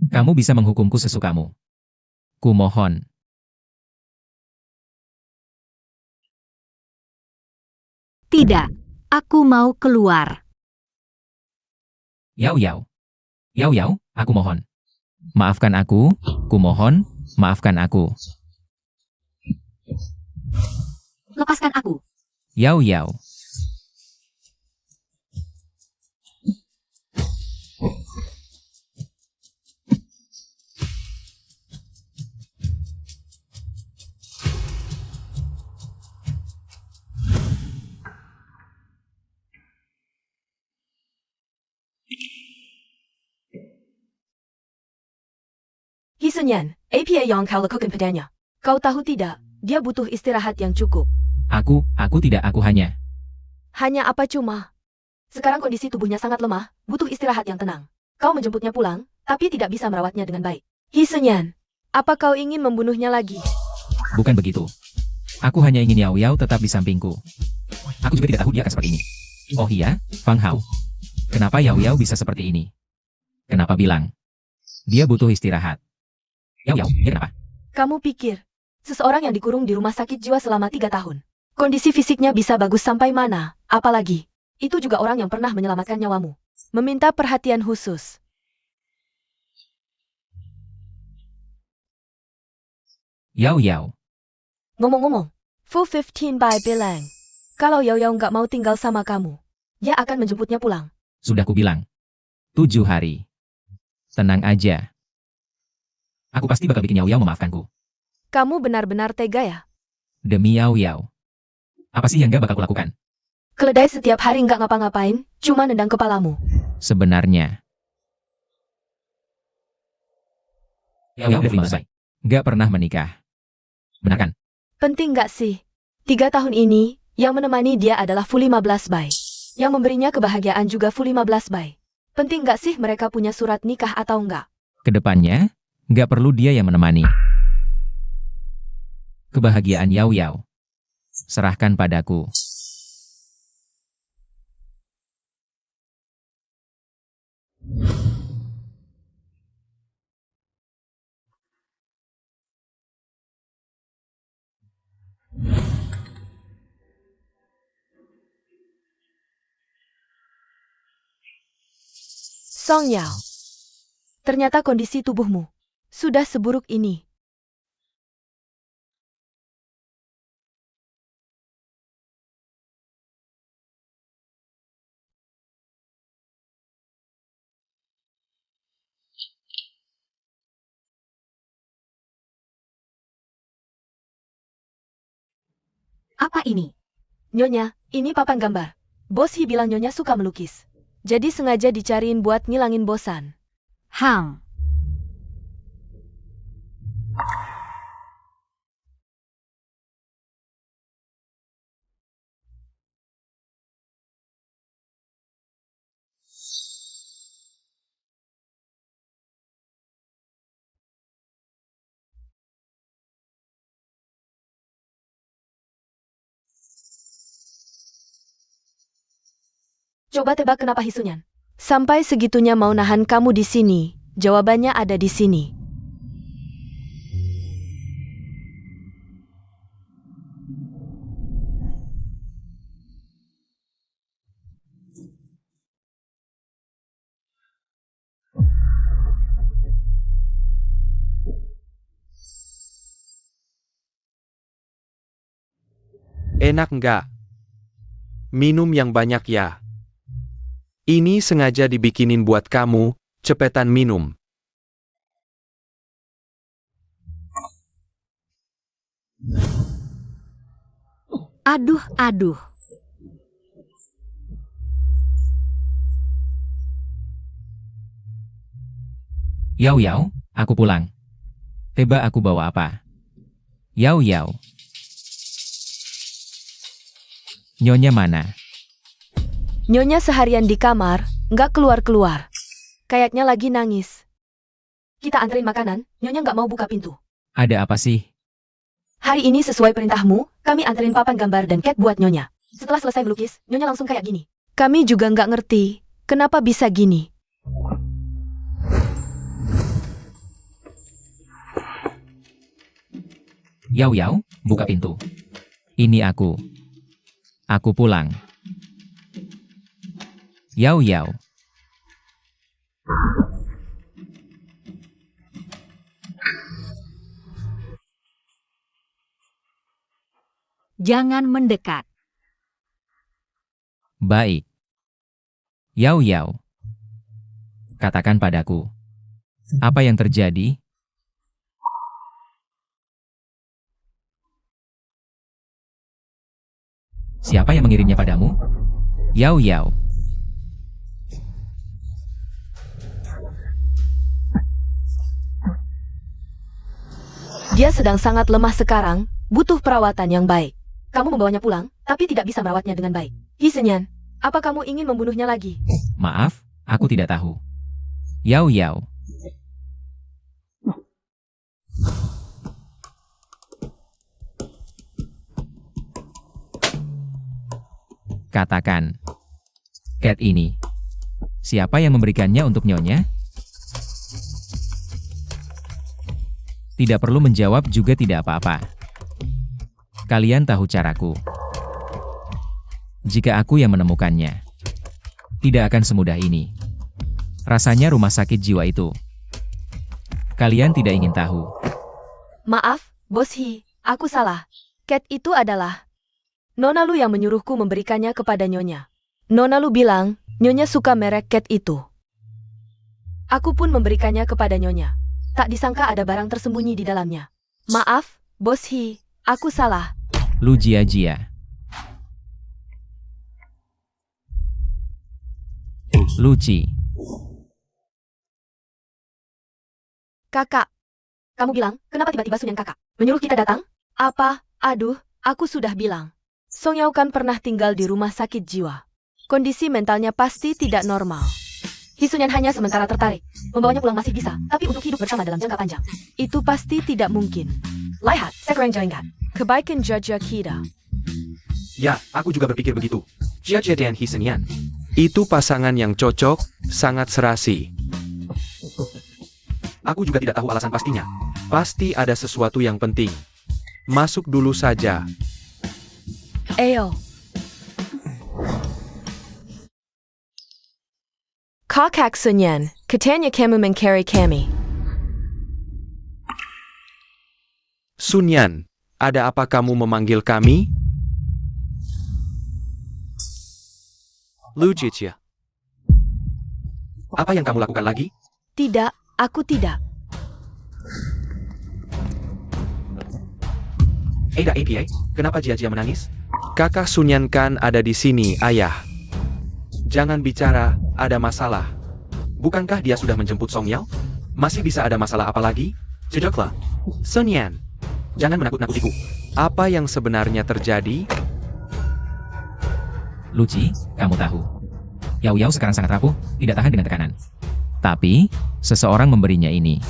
Kamu bisa menghukumku sesukamu. Kumohon. Tidak. Aku mau keluar. Yao Yao. Yao Yao, aku mohon. Maafkan aku, kumohon, maafkan aku. Lepaskan aku. Yao Yao. Hisunyan, apa yang kau lakukan padanya? Kau tahu tidak, dia butuh istirahat yang cukup. Aku tidak, aku hanya. Hanya apa cuma? Sekarang kondisi tubuhnya sangat lemah, butuh istirahat yang tenang. Kau menjemputnya pulang, tapi tidak bisa merawatnya dengan baik. Hisunyan, apa kau ingin membunuhnya lagi? Bukan begitu. Aku hanya ingin Yao Yao tetap di sampingku. Aku juga tidak tahu dia akan seperti ini. Oh iya, Fang Hao. Kenapa Yao Yao bisa seperti ini? Kenapa bilang? Dia butuh istirahat. Yao Yao, dia kenapa? Kamu pikir, seseorang yang dikurung di rumah sakit jiwa selama 3 tahun, kondisi fisiknya bisa bagus sampai mana? Apalagi, itu juga orang yang pernah menyelamatkan nyawamu. Meminta perhatian khusus. Yao Yao. Ngomong-ngomong, Fu 15 by bilang, kalau Yao Yao nggak mau tinggal sama kamu, dia akan menjemputnya pulang. Sudah kubilang. 7 hari. Tenang aja. Aku pasti bakal bikin Yao Yao memaafkanku. Kamu benar-benar tega ya? Demi Yao Yao. Apa sih yang gak bakal kulakukan? Keledai setiap hari nggak ngapa-ngapain, cuma nendang kepalamu. Sebenarnya. Yao Yao udah 15 bayi. Nggak pernah menikah. Benar kan? Penting nggak sih? 3 tahun ini, yang menemani dia adalah Fu 15 Bai. Yang memberinya kebahagiaan juga Fu 15 Bai. Penting nggak sih mereka punya surat nikah atau enggak? Kedepannya, nggak perlu dia yang menemani. Kebahagiaan Yao Yao. Serahkan padaku. Song Yao. Ternyata kondisi tubuhmu sudah seburuk ini. Apa ini? Nyonya, ini papan gambar. Bos Hi bilang Nyonya suka melukis. Jadi sengaja dicariin buat ngilangin bosan. Hang. Coba tebak kenapa Hisunyan? Sampai segitunya mau nahan kamu di sini. Jawabannya ada di sini. Enak nggak? Minum yang banyak ya. Ini sengaja dibikinin buat kamu, cepetan minum. Aduh, aduh. Yao Yao, aku pulang. Teba aku bawa apa? Yao Yao. Nyonya mana? Nyonya seharian di kamar, nggak keluar-keluar. Kayaknya lagi nangis. Kita anterin makanan, Nyonya nggak mau buka pintu. Ada apa sih? Hari ini sesuai perintahmu, kami anterin papan gambar dan cat buat Nyonya. Setelah selesai melukis, Nyonya langsung kayak gini. Kami juga nggak ngerti, kenapa bisa gini. Yao Yao, buka pintu. Ini aku. Aku pulang. Yao Yao. Jangan mendekat. Baik. Yao Yao. Katakan padaku. Apa yang terjadi? Siapa yang mengirimnya padamu? Yao Yao. Dia sedang sangat lemah sekarang, butuh perawatan yang baik. Kamu membawanya pulang, tapi tidak bisa merawatnya dengan baik. Hisenyan, apa kamu ingin membunuhnya lagi? Maaf, aku tidak tahu. Yao Yao. Katakan. Cat ini. Siapa yang memberikannya untuk Nyonya? Tidak perlu menjawab juga tidak apa-apa. Kalian tahu caraku. Jika aku yang menemukannya, tidak akan semudah ini. Rasanya rumah sakit jiwa itu. Kalian tidak ingin tahu. Maaf, Bos Hi, aku salah. Cat itu adalah Nona Lu yang menyuruhku memberikannya kepada Nyonya. Nona Lu bilang, Nyonya suka merek cat itu. Aku pun memberikannya kepada Nyonya. Tak disangka ada barang tersembunyi di dalamnya. Maaf, Bos Hi, aku salah. Lu Jia Jia. Luci. Kakak. Kamu bilang, kenapa tiba-tiba Sunyan kakak menyuruh kita datang? Apa? Aduh, aku sudah bilang. Song Yao kan pernah tinggal di rumah sakit jiwa. Kondisi mentalnya pasti tidak normal. Hisunyan hanya sementara tertarik. Membawanya pulang masih bisa, tapi untuk hidup bersama dalam jangka panjang, itu pasti tidak mungkin. Lihat, sekarang jalan kebaikan jajah kita. Ya, aku juga berpikir begitu. Jia Jia dan Hisenyan. Itu pasangan yang cocok, sangat serasi. Aku juga tidak tahu alasan pastinya. Pasti ada sesuatu yang penting. Masuk dulu saja. Ayo. Kakak Sunyan, katanya kamu mencari kami. Sunyan, ada apa kamu memanggil kami? Lu Jia. Apa yang kamu lakukan lagi? Tidak, aku tidak. Ada APA, kenapa Jia Jia menangis? Kakak Sunyan kan ada di sini, ayah. Jangan bicara, ada masalah. Bukankah dia sudah menjemput Song Yao? Masih bisa ada masalah apa lagi? Jejaklah. Sunyan, jangan menakut-nakutiku. Apa yang sebenarnya terjadi? Luci, kamu tahu. Yao Yao sekarang sangat rapuh, tidak tahan dengan tekanan. Tapi, seseorang memberinya ini.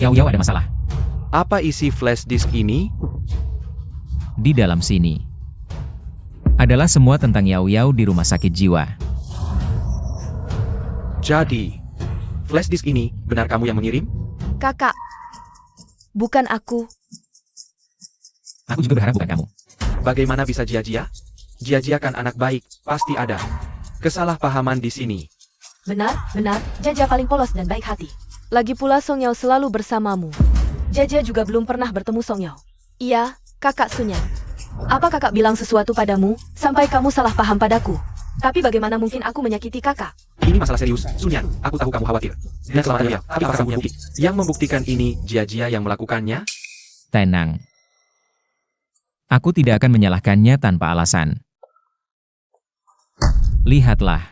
Yao Yao ada masalah. Apa isi flash disk ini? Di dalam sini adalah semua tentang Yao Yao di rumah sakit jiwa. Jadi, flash disk ini benar kamu yang mengirim? Kakak. Bukan aku. Aku juga berharap bukan kamu. Bagaimana bisa Jia Jia? Jia Jia kan anak baik, pasti ada kesalahpahaman di sini. Benar, Jajah paling polos dan baik hati. Lagi pula Song Yao selalu bersamamu. Jajah juga belum pernah bertemu Song Yao. Iya, kakak Sunyan. Apa kakak bilang sesuatu padamu, sampai kamu salah paham padaku? Tapi bagaimana mungkin aku menyakiti kakak? Ini masalah serius, Sunyan. Aku tahu kamu khawatir. Dan selamanya ya, tapi apakah kamu punya bukti? Yang membuktikan ini Jia Jia yang melakukannya? Tenang. Aku tidak akan menyalahkannya tanpa alasan. Lihatlah.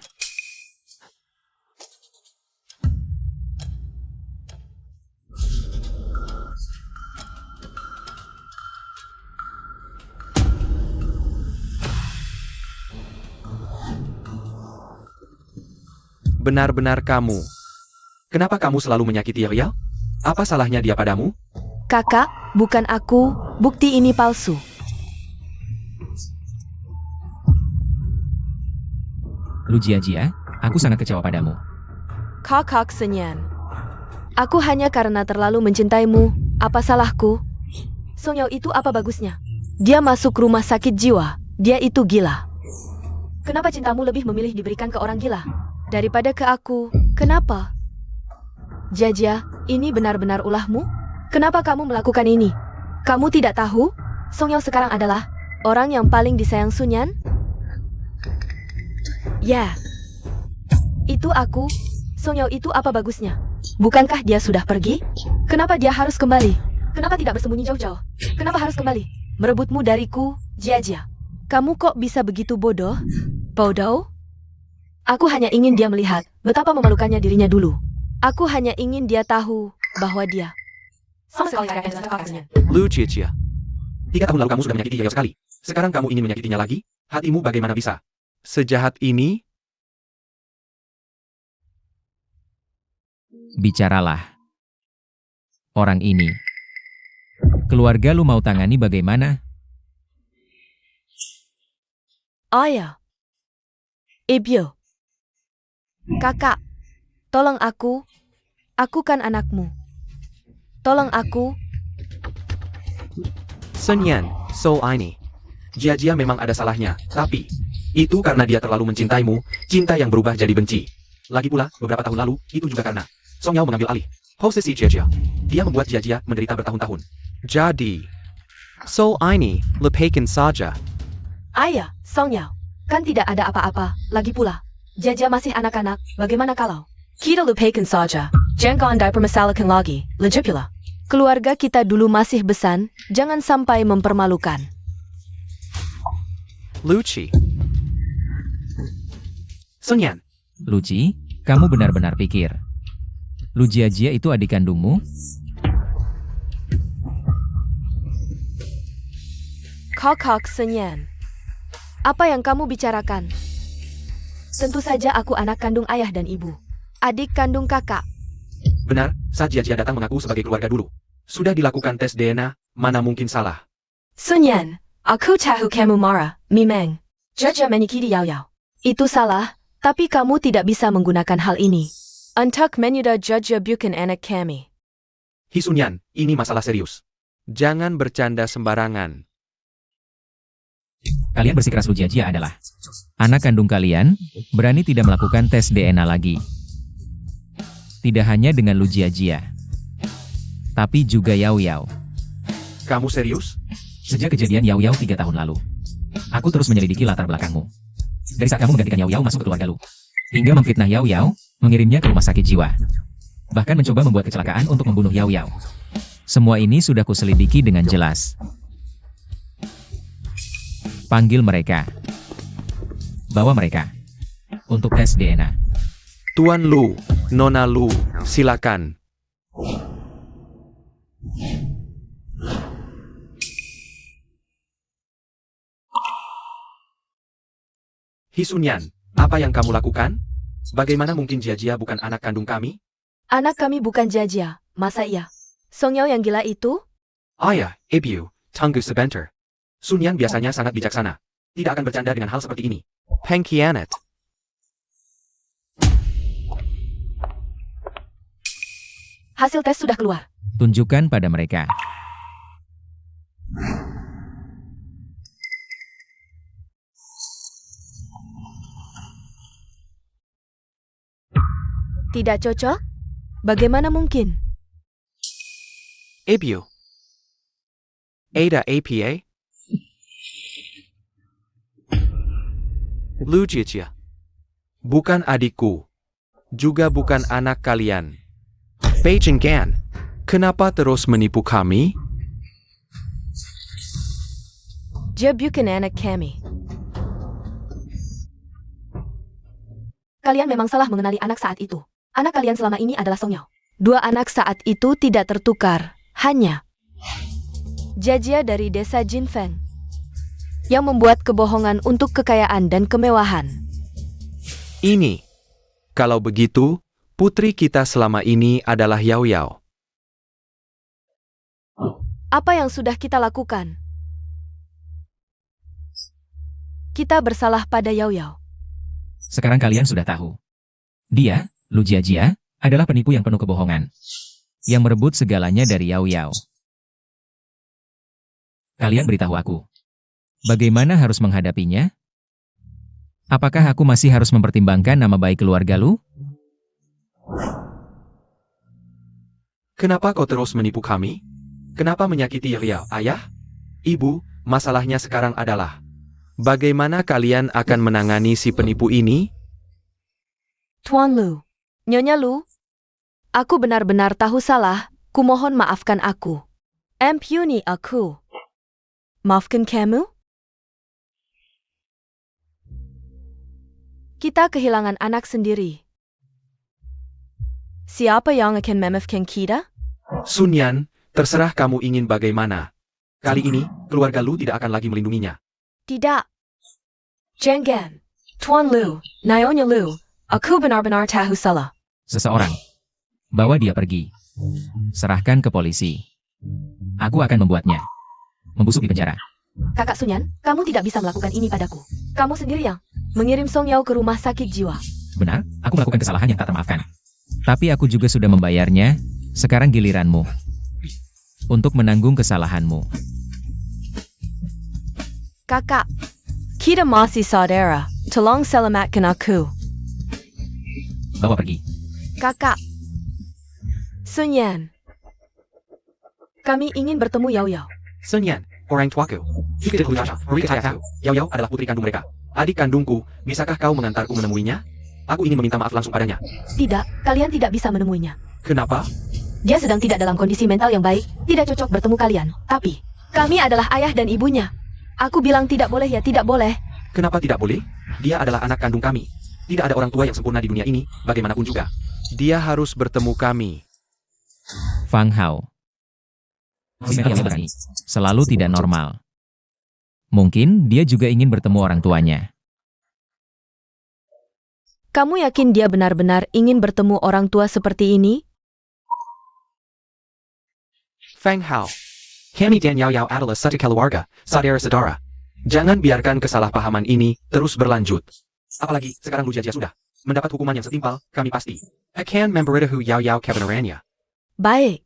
Benar-benar kamu. Kenapa kamu selalu menyakiti Yao? Apa salahnya dia padamu? Kakak, bukan aku, bukti ini palsu. Lu Jia Jia, aku sangat kecewa padamu. Kakak Sunyan. Aku hanya karena terlalu mencintaimu. Apa salahku? Song Yao itu apa bagusnya? Dia masuk rumah sakit jiwa. Dia itu gila. Kenapa cintamu lebih memilih diberikan ke orang gila daripada ke aku? Kenapa? Jajah, ini benar-benar ulahmu? Kenapa kamu melakukan ini? Kamu tidak tahu? Song Yao sekarang adalah orang yang paling disayang Sunyan? Ya. Itu aku. Song Yao itu apa bagusnya? Bukankah dia sudah pergi? Kenapa dia harus kembali? Kenapa tidak bersembunyi jauh-jauh? Kenapa harus kembali? Merebutmu dariku, Jia Jia. Kamu kok bisa begitu bodoh? Bodoh? Aku hanya ingin dia melihat betapa memalukannya dirinya dulu. Aku hanya ingin dia tahu bahwa dia sama sekali tidak akan bisa kakaknya. Lu Jia Jia. 3 tahun lalu kamu sudah menyakiti Yao sekali. Sekarang kamu ingin menyakitinya lagi? Hatimu bagaimana bisa sejahat ini? Bicaralah. Orang ini. Keluarga lu mau tangani bagaimana? Ayah. Ibu. Kakak. Tolong aku. Aku kan anakmu. Tolong aku. Sunyan, so ini. Jia Jia memang ada salahnya, tapi itu karena dia terlalu mencintaimu, cinta yang berubah jadi benci. Lagi pula, beberapa tahun lalu, itu juga karena Song Yao mengambil alih posisi Jia Jia. Dia membuat Jia Jia menderita bertahun-tahun. Jadi, so ini, lepaskan saja. Ayah, Song Yao. Kan tidak ada apa-apa. Lagi pula, Jajah masih anak-anak. Bagaimana kalau kita lupakan saja? Jangan dipermasalahkan lagi. Lagi pula, keluarga kita dulu masih besan. Jangan sampai mempermalukan. Luci. Sunyan, Luci, kamu benar-benar pikir Lu Jiajia itu adik kandungmu? Kokok Senyan. Apa yang kamu bicarakan? Tentu saja aku anak kandung ayah dan ibu. Adik kandung kakak. Benar, saat Jiajia datang mengaku sebagai keluarga dulu. Sudah dilakukan tes DNA, mana mungkin salah. Sunyan, aku tahu kamu marah, Mimeng. Jaja menyakiti Yao Yao. Itu salah, tapi kamu tidak bisa menggunakan hal ini untuk menyudah Jaja bukan anak kami. Hisunyan, ini masalah serius. Jangan bercanda sembarangan. Kalian bersikeras Lu Jiajia adalah anak kandung kalian, berani tidak melakukan tes DNA lagi. Tidak hanya dengan Lu Jiajia, tapi juga Yao Yao. Kamu serius? Sejak kejadian Yao Yao 3 tahun lalu, aku terus menyelidiki latar belakangmu. Dari saat kamu menggantikan Yao Yao masuk ke keluarga Lu, hingga memfitnah Yao Yao, mengirimnya ke rumah sakit jiwa. Bahkan mencoba membuat kecelakaan untuk membunuh Yao Yao. Semua ini sudah kuselidiki dengan jelas. Panggil mereka. Bawa mereka untuk tes DNA. Tuan Lu, Nona Lu, silakan. Hisunyan, apa yang kamu lakukan? Bagaimana mungkin Jiajia bukan anak kandung kami? Anak kami bukan Jajia, masa iya? Song Yao yang gila itu? Ayah, Ibu, tunggu sebentar. Sunyan biasanya sangat bijaksana. Tidak akan bercanda dengan hal seperti ini. Pengkhianat. Hasil tes sudah keluar. Tunjukkan pada mereka. Tidak cocok? Bagaimana mungkin? Ibu. Ada APA? Lu Jiajia. Bukan adikku. Juga bukan anak kalian. Beijing Gan. Kenapa terus menipu kami? Dia bukan anak kami. Kalian memang salah mengenali anak saat itu. Anak kalian selama ini adalah Song Yao. 2 anak saat itu tidak tertukar. Hanya Jajia dari desa Jinfeng yang membuat kebohongan untuk kekayaan dan kemewahan. Ini. Kalau begitu, putri kita selama ini adalah Yao Yao. Apa yang sudah kita lakukan? Kita bersalah pada Yao Yao. Sekarang kalian sudah tahu. Dia, Lu Jiajia, adalah penipu yang penuh kebohongan. Yang merebut segalanya dari Yao Yao. Kalian beritahu aku. Bagaimana harus menghadapinya? Apakah aku masih harus mempertimbangkan nama baik keluarga Lu? Kenapa kau terus menipu kami? Kenapa menyakiti Yao Yao, ayah? Ibu, masalahnya sekarang adalah bagaimana kalian akan menangani si penipu ini? Tuan Lu, Nyonya Lu, aku benar-benar tahu salah, kumohon maafkan aku. Ampuni aku. Maafkan kamu? Kita kehilangan anak sendiri. Siapa yang akan memaafkan kita? Sunyan, terserah kamu ingin bagaimana. Kali ini, keluarga Lu tidak akan lagi melindunginya. Tidak. Jangan. Tuan Lu, Nyonya Lu, aku benar-benar tahu salah. Seseorang. Bawa dia pergi. Serahkan ke polisi. Aku akan membuatnya membusuk di penjara. Kakak Sunyan, kamu tidak bisa melakukan ini padaku. Kamu sendiri yang mengirim Song Yao ke rumah sakit jiwa. Benar, aku melakukan kesalahan yang tak termaafkan. Tapi aku juga sudah membayarnya, sekarang giliranmu. Untuk menanggung kesalahanmu. Kakak, kita masih saudara. Tolong selamatkan aku. Bawa pergi. Kakak. Sunyan. Kami ingin bertemu Yao Yao. Sunyan, orang tuaku. Jika mereka tahu, Yao Yao adalah putri kandung mereka. Adik kandungku, bisakah kau mengantarku menemuinya? Aku ingin meminta maaf langsung padanya. Tidak, kalian tidak bisa menemuinya. Kenapa? Dia sedang tidak dalam kondisi mental yang baik, tidak cocok bertemu kalian. Tapi, kami adalah ayah dan ibunya. Aku bilang tidak boleh ya tidak boleh. Kenapa tidak boleh? Dia adalah anak kandung kami. Tidak ada orang tua yang sempurna di dunia ini, bagaimanapun juga. Dia harus bertemu kami. Fang Hao. Si Yao Yao berani. Selalu tidak normal. Mungkin dia juga ingin bertemu orang tuanya. Kamu yakin dia benar-benar ingin bertemu orang tua seperti ini? Fang Hao. Kami dan Yao Yao adalah satu keluarga, saudara-saudara. Jangan biarkan kesalahpahaman ini terus berlanjut. Apalagi, sekarang Lu Jia sudah mendapat hukuman yang setimpal, kami pasti akan memberitahu Yao Yao kebenarannya. Baik.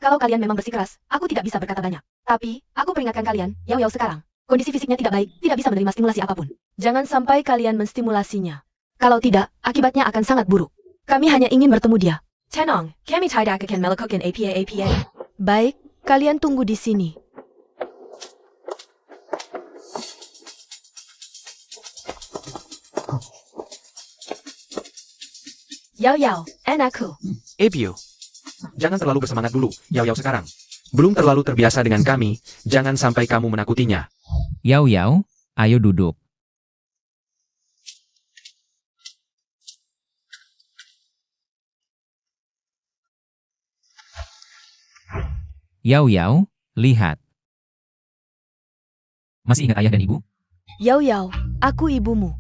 Kalau kalian memang bersikeras, aku tidak bisa berkata banyak. Tapi, aku peringatkan kalian, Yao Yao sekarang. Kondisi fisiknya tidak baik, tidak bisa menerima stimulasi apapun. Jangan sampai kalian menstimulasinya. Kalau tidak, akibatnya akan sangat buruk. Kami hanya ingin bertemu dia. Tenang, kami tidak akan melakukan apa-apa. Baik, kalian tunggu di sini. Yao Yao, anakku. Ebio. Jangan terlalu bersemangat dulu, Yao Yao sekarang. Belum terlalu terbiasa dengan kami, jangan sampai kamu menakutinya. Yao Yao, ayo duduk. Yao Yao, lihat. Masih ingat ayah dan ibu? Yao Yao, aku ibumu.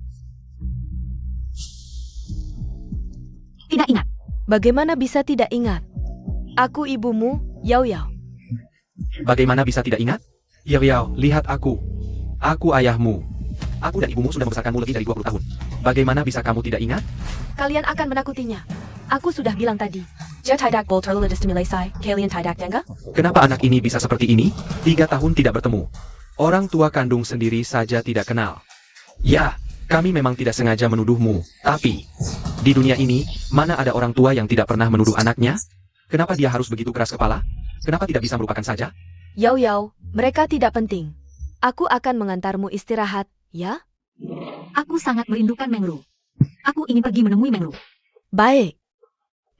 Tidak ingat. Bagaimana bisa tidak ingat? Aku ibumu, Yao Yao. Bagaimana bisa tidak ingat? Yao Yao, lihat aku. Aku ayahmu. Aku dan ibumu sudah membesarkanmu lebih dari 20 tahun. Bagaimana bisa kamu tidak ingat? Kalian akan menakutinya. Aku sudah bilang tadi. Dia tidak boleh terlalu distimulasi, kalian tidak dengar? Kenapa anak ini bisa seperti ini? 3 tahun tidak bertemu. Orang tua kandung sendiri saja tidak kenal. Ya, kami memang tidak sengaja menuduhmu. Tapi, di dunia ini, mana ada orang tua yang tidak pernah menuduh anaknya? Kenapa dia harus begitu keras kepala? Kenapa tidak bisa melupakan saja? Yao Yao, mereka tidak penting. Aku akan mengantarmu istirahat, ya? Aku sangat merindukan Mengru. Aku ingin pergi menemui Mengru. Baik.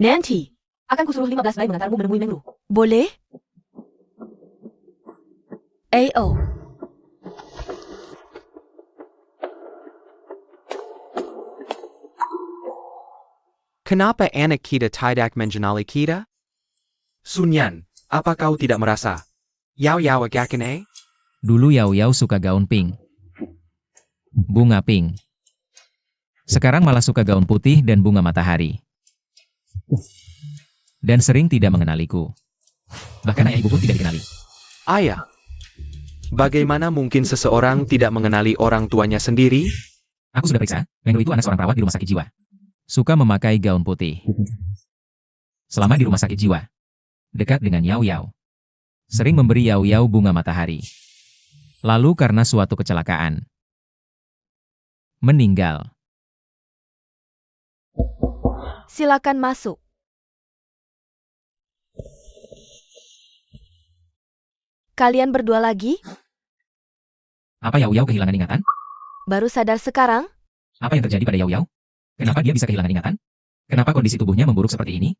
Nanti, akan kusuruh 15 bayi mengantarmu menemui Mengru. Boleh? AO. Kenapa anak kita tidak mengenali kita? Sunyan, apa kau tidak merasa? Yao Yao agakane? Dulu Yao Yao suka gaun pink. Bunga pink. Sekarang malah suka gaun putih dan bunga matahari. Dan sering tidak mengenaliku. Bahkan ayah ibu pun tidak dikenali. Ayah. Bagaimana mungkin seseorang tidak mengenali orang tuanya sendiri? Aku sudah periksa, Mengru itu anak seorang perawat di rumah sakit jiwa. Suka memakai gaun putih. Selama di rumah sakit jiwa. Dekat dengan Yao Yao. Sering memberi Yao Yao bunga matahari. Lalu karena suatu kecelakaan. Meninggal. Silakan masuk. Kalian berdua lagi? Apa Yao Yao kehilangan ingatan? Baru sadar sekarang? Apa yang terjadi pada Yao Yao? Kenapa dia bisa kehilangan ingatan? Kenapa kondisi tubuhnya memburuk seperti ini?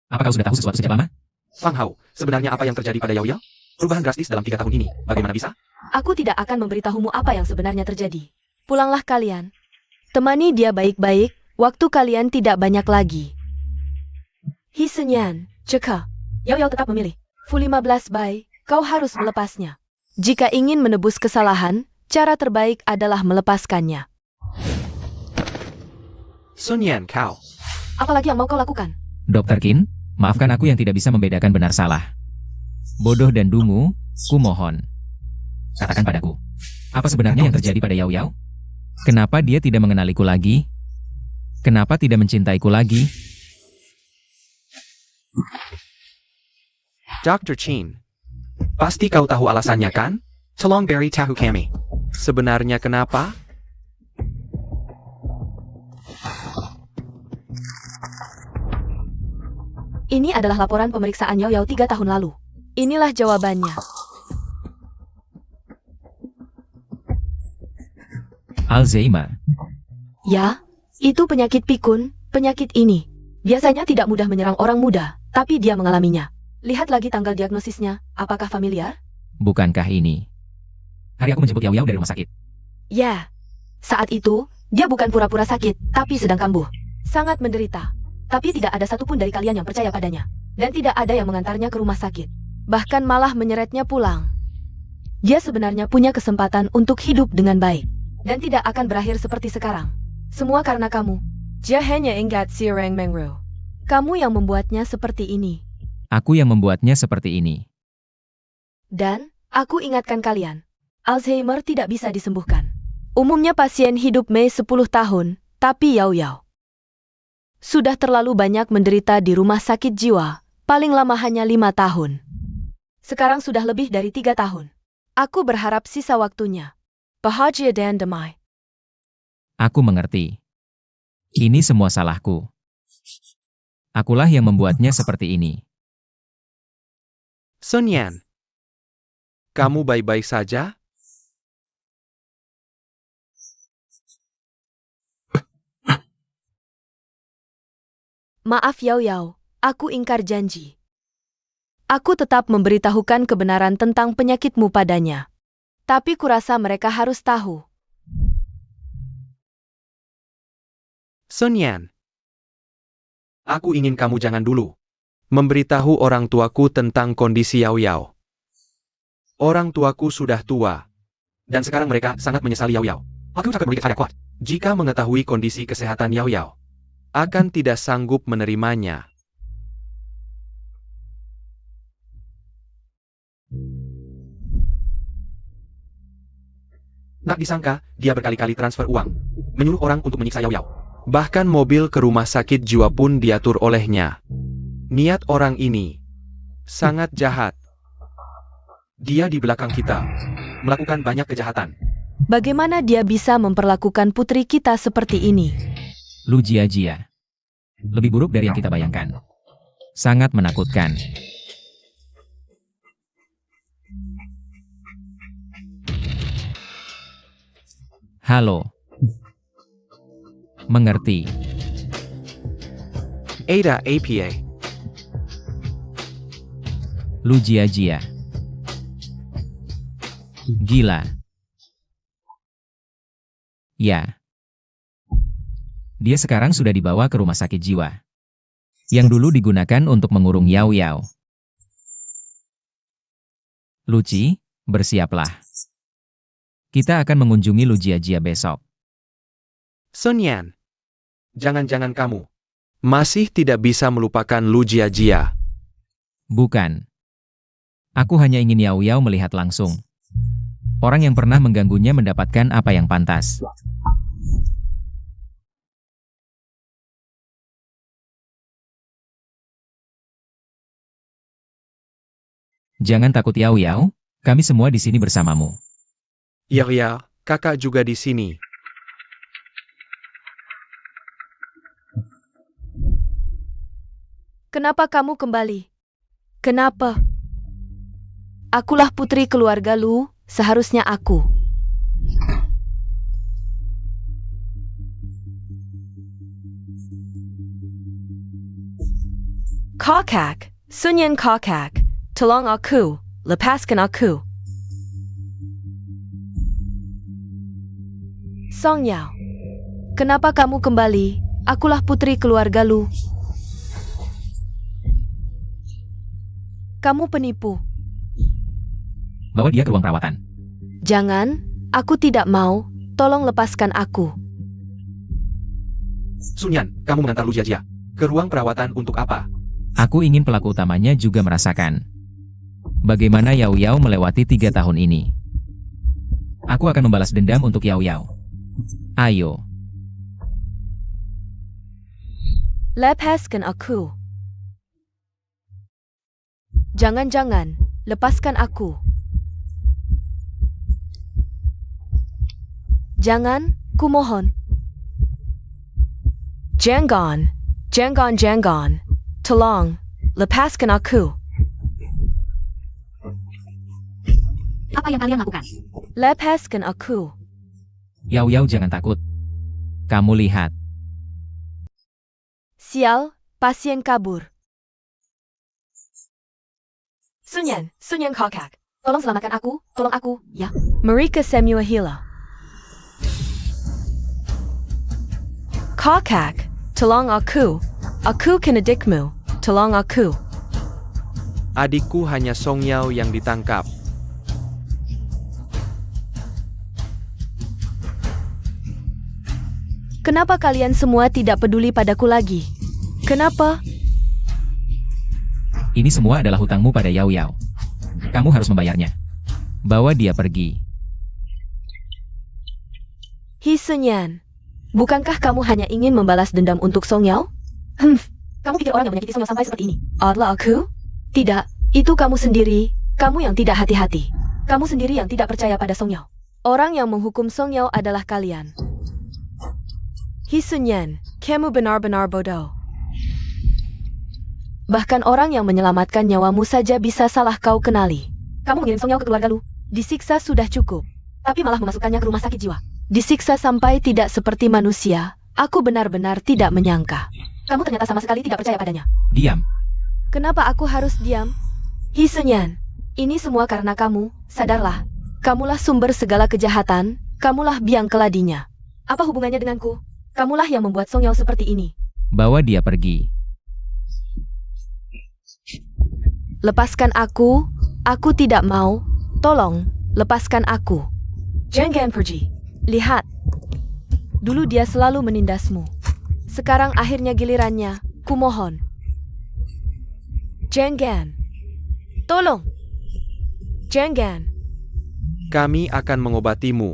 Apa kau sudah tahu sesuatu sejak lama? Fang Hao, sebenarnya apa yang terjadi pada Yao Yao? Perubahan drastis dalam 3 tahun ini, bagaimana bisa? Aku tidak akan memberitahumu apa yang sebenarnya terjadi. Pulanglah kalian. Temani dia baik-baik, waktu kalian tidak banyak lagi. Hisenyan, Ceka. Yao Yao tetap memilih. Fu 15 bai, kau harus melepasnya. Jika ingin menebus kesalahan, cara terbaik adalah melepaskannya. Sunyan kau. Apalagi yang mau kau lakukan? Dr. Qin, maafkan aku yang tidak bisa membedakan benar salah. Bodoh dan dungu, kumohon. Katakan padaku, apa sebenarnya yang terjadi pada Yao Yao? Kenapa dia tidak mengenaliku lagi? Kenapa tidak mencintaiku lagi? Dr. Chin. Pasti kau tahu alasannya kan? Tolong beri tahu kami. Sebenarnya kenapa? Ini adalah laporan pemeriksaan Yao Yao 3 tahun lalu. Inilah jawabannya. Alzheimer. Ya, itu penyakit pikun, penyakit ini. Biasanya tidak mudah menyerang orang muda, tapi dia mengalaminya. Lihat lagi tanggal diagnosisnya, apakah familiar? Bukankah ini? Hari aku menjemput Yao Yao dari rumah sakit. Ya, saat itu, Dia bukan pura-pura sakit, tapi sedang kambuh. Sangat menderita. Tapi tidak ada satupun dari kalian yang percaya padanya. Dan tidak ada yang mengantarnya ke rumah sakit. Bahkan malah menyeretnya pulang. Dia sebenarnya punya kesempatan untuk hidup dengan baik. Dan tidak akan berakhir seperti sekarang. Semua karena kamu. Dia hanya ingat si Reng Mengru. Kamu yang membuatnya seperti ini. Aku yang membuatnya seperti ini. Dan, aku ingatkan kalian. Alzheimer tidak bisa disembuhkan. Umumnya pasien hidup 10 tahun, tapi Yao Yao sudah terlalu banyak menderita di rumah sakit jiwa, paling lama hanya 5 tahun. Sekarang sudah lebih dari 3 tahun. Aku berharap sisa waktunya bahagia dan damai. Aku mengerti. Ini semua salahku. Akulah yang membuatnya seperti ini. Sun Yan, kamu baik-baik saja? Maaf Yao Yao, aku ingkar janji. Aku tetap memberitahukan kebenaran tentang penyakitmu padanya. Tapi kurasa mereka harus tahu. Sun Yan, aku ingin kamu jangan dulu memberitahu orang tuaku tentang kondisi Yao Yao. Orang tuaku sudah tua, dan sekarang mereka sangat menyesali Yao Yao. Aku sangat mereka kuat. Jika mengetahui kondisi kesehatan Yao Yao, akan tidak sanggup menerimanya. Tak disangka, dia berkali-kali transfer uang, menyuruh orang untuk menyiksa Yao Yao. Bahkan mobil ke rumah sakit jiwa pun diatur olehnya. Niat orang ini sangat jahat. Dia di belakang kita, melakukan banyak kejahatan. Bagaimana dia bisa memperlakukan putri kita seperti ini? Lu Jia. Lebih buruk dari yang kita bayangkan. Sangat menakutkan. Halo. Mengerti. Ada APA. Lu Jia. Gila. Ya. Dia sekarang sudah dibawa ke rumah sakit jiwa. Yang dulu digunakan untuk mengurung Yao Yao. Luci, bersiaplah. Kita akan mengunjungi Lu Jia besok. Sun Yan, jangan-jangan kamu masih tidak bisa melupakan Lu Jia. Bukan. Aku hanya ingin Yao Yao melihat langsung. Orang yang pernah mengganggunya mendapatkan apa yang pantas. Jangan takut Yao Yao, kami semua di sini bersamamu. Ya, kakak juga di sini. Kenapa kamu kembali? Kenapa? Akulah putri keluarga Lu, seharusnya aku. Kakak, Sun Yan kakak, tolong aku, lepaskan aku. Song Yao, kenapa kamu kembali? Akulah putri keluarga Lu. Kamu penipu. Bawa dia ke ruang perawatan. Jangan, aku tidak mau, tolong lepaskan aku. Sun Yan, kamu mengantar Lu Jia ke ruang perawatan untuk apa? Aku ingin pelaku utamanya juga merasakan bagaimana Yao Yao melewati 3 tahun ini. Aku akan membalas dendam untuk Yao Yao. Ayo. Lepaskan aku. Jangan-jangan, lepaskan aku. Jangan, kumohon. Jangan, tolong, lepaskan aku. Apa yang kalian lakukan? Lepaskan aku. Yao Yao jangan takut. Kamu lihat. Sial, pasien kabur. Sun Yan kakak. Tolong selamatkan aku, tolong aku, ya. Mereka semua hilang. Kakak, tolong aku. Aku kena dikmu. Tolong aku. Adikku hanya Song Yao yang ditangkap. Kenapa kalian semua tidak peduli padaku lagi? Kenapa? Ini semua adalah hutangmu pada Yao Yao. Kamu harus membayarnya. Bawa dia pergi. He Sun-yan, bukankah kamu hanya ingin membalas dendam untuk Song Yao? Kamu pikir orang yang menyakiti Song Yao sampai seperti ini? Adalah aku? Tidak, itu kamu sendiri. Kamu yang tidak hati-hati. Kamu sendiri yang tidak percaya pada Song Yao. Orang yang menghukum Song Yao adalah kalian. He Sun-yan, kamu benar-benar bodoh. Bahkan orang yang menyelamatkan nyawamu saja bisa salah kau kenali. Kamu mengirim Song Yao ke keluarga lu. Disiksa sudah cukup, tapi malah memasukkannya ke rumah sakit jiwa. Disiksa sampai tidak seperti manusia. Aku benar-benar tidak menyangka. Kamu ternyata sama sekali tidak percaya padanya. Diam. Kenapa aku harus diam? He Sun-yan, ini semua karena kamu. Sadarlah, kamulah sumber segala kejahatan. Kamulah biang keladinya. Apa hubungannya denganku? Kamulah yang membuat Song Yao seperti ini. Bawa dia pergi. Lepaskan aku tidak mau. Tolong, lepaskan aku. Jangan pergi. Lihat. Dulu dia selalu menindasmu. Sekarang akhirnya gilirannya. Kumohon. Jangan. Tolong. Jangan. Kami akan mengobatimu.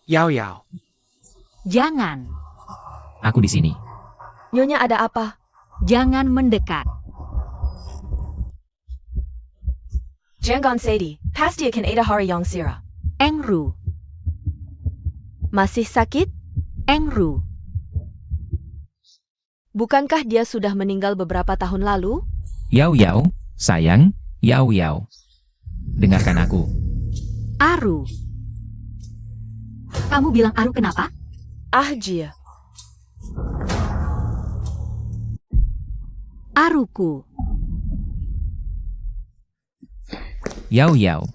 Yao Yao. Jangan. Aku di sini. Nyonya ada apa? Jangan mendekat. Jangan sedih. Pasti akan ada hari yang cerah. Engru. Masih sakit? Engru. Bukankah dia sudah meninggal beberapa tahun lalu? Yao Yao, sayang, Yao Yao. Dengarkan aku. Aru. Kamu bilang Aru kenapa? Ah Jia. Aruku. Yao Yao.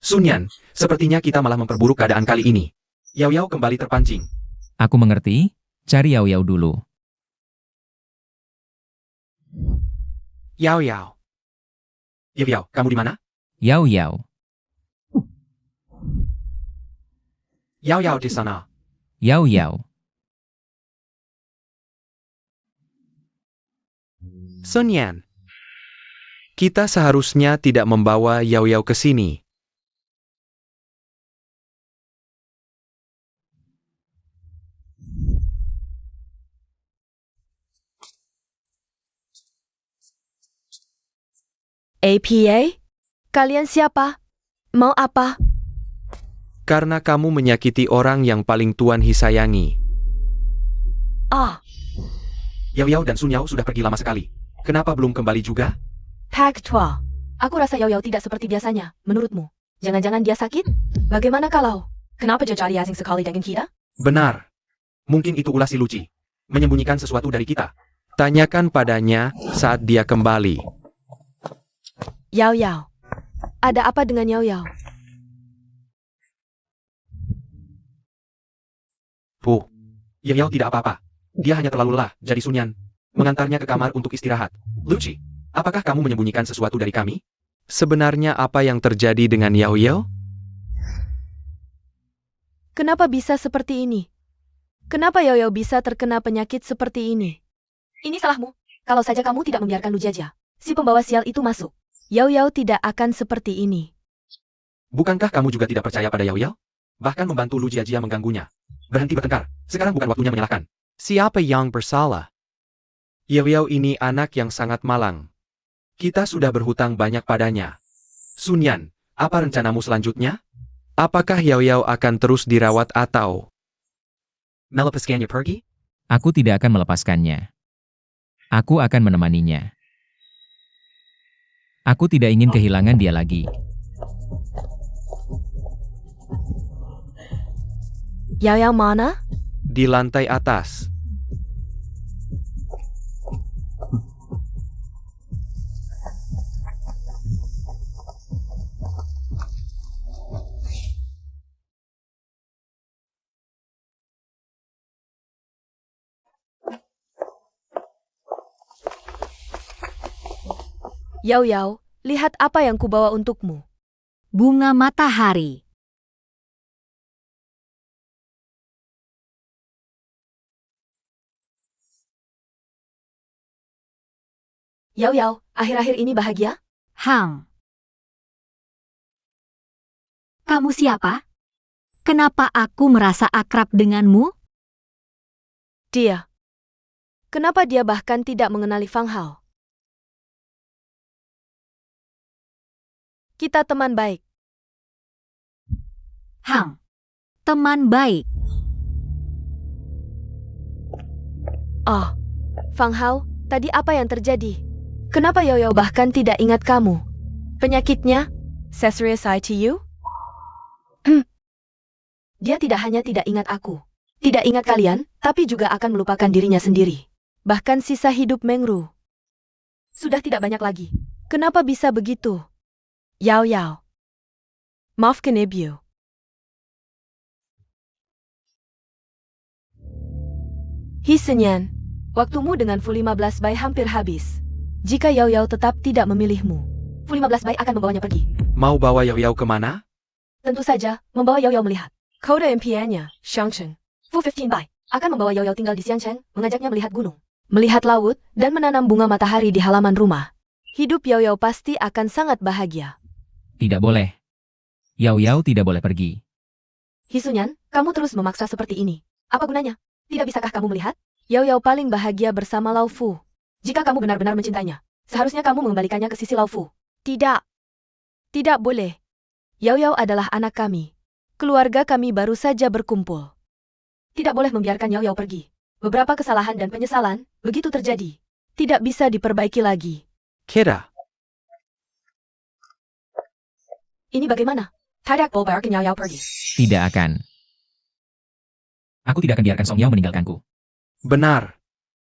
Sun-yan, sepertinya kita malah memperburuk keadaan kali ini. Yao Yao kembali terpancing. Aku mengerti. Cari Yao Yao dulu. Yao Yao. Yao Yao, kamu di mana? Yao Yao. Yao Yao di sana. Yao Yao. Sun-yan. Kita seharusnya tidak membawa Yao Yao ke sini. APA? Kalian siapa? Mau apa? Karena kamu menyakiti orang yang paling Tuan Hi sayangi. Ah, Yao Yao dan Sun Yao sudah pergi lama sekali. Kenapa belum kembali juga? Pak Tua. Aku rasa Yao Yao tidak seperti biasanya, menurutmu. Jangan-jangan dia sakit? Bagaimana kalau? Kenapa dia cari asing sekali dengan kita? Benar. Mungkin itu ulah si Luci. Menyembunyikan sesuatu dari kita. Tanyakan padanya saat dia kembali. Yao Yao. Ada apa dengan Yao Yao? Bu, Yao Yao tidak apa-apa. Dia hanya terlalu lelah, jadi Sun-yan mengantarnya ke kamar untuk istirahat. Luci, apakah kamu menyembunyikan sesuatu dari kami? Sebenarnya apa yang terjadi dengan Yao Yao? Kenapa bisa seperti ini? Kenapa Yao Yao bisa terkena penyakit seperti ini? Ini salahmu. Kalau saja kamu tidak membiarkan Lu Jia, si pembawa sial itu masuk. Yao Yao tidak akan seperti ini. Bukankah kamu juga tidak percaya pada Yao Yao? Bahkan membantu Lu Jia mengganggunya. Berhenti bertengkar. Sekarang bukan waktunya menyalahkan. Siapa yang bersalah? Yao Yao ini anak yang sangat malang. Kita sudah berhutang banyak padanya. Sun-yan, apa rencanamu selanjutnya? Apakah Yao Yao akan terus dirawat atau melepaskannya pergi? Aku tidak akan melepaskannya. Aku akan menemaninya. Aku tidak ingin kehilangan dia lagi. Yao Yao mana? Di lantai atas. Yao Yao, lihat apa yang kubawa untukmu. Bunga matahari. Yao Yao, akhir-akhir ini bahagia? Hang. Kamu siapa? Kenapa aku merasa akrab denganmu? Dia. Kenapa dia bahkan tidak mengenali Fang Hao? Kita teman baik. Hang. Teman baik. Oh, Fang Hao, tadi apa yang terjadi? Kenapa Yao Yao bahkan tidak ingat kamu? Penyakitnya? Serious I to you? Dia tidak hanya tidak ingat aku, tidak ingat kalian, tapi juga akan melupakan dirinya sendiri. Bahkan sisa hidup Mengru. Sudah tidak banyak lagi. Kenapa bisa begitu? Yao Yao. Maafkan Ibu. Hisenyan, waktumu dengan Fu 15 Bai hampir habis. Jika Yao Yao tetap tidak memilihmu, Fu 15 Bai akan membawanya pergi. Mau bawa Yao Yao kemana? Tentu saja, membawa Yao Yao melihat. Kode impiannya, Xiangcheng. Fu 15 Bai akan membawa Yao Yao tinggal di Xiangcheng, mengajaknya melihat gunung, melihat laut, dan menanam bunga matahari di halaman rumah. Hidup Yao Yao pasti akan sangat bahagia. Tidak boleh. Yao Yao tidak boleh pergi. Hisunyan, kamu terus memaksa seperti ini. Apa gunanya? Tidak bisakah kamu melihat? Yao Yao paling bahagia bersama Lao Fu. Jika kamu benar-benar mencintainya, seharusnya kamu mengembalikannya ke sisi Lao Fu. Tidak. Tidak boleh. Yao Yao adalah anak kami. Keluarga kami baru saja berkumpul. Tidak boleh membiarkan Yao Yao pergi. Beberapa kesalahan dan penyesalan, begitu terjadi. Tidak bisa diperbaiki lagi. Kira. Ini bagaimana? Tidak boleh biarkan Yao Yao pergi. Tidak akan. Aku tidak akan biarkan Song Yao meninggalkanku. Benar.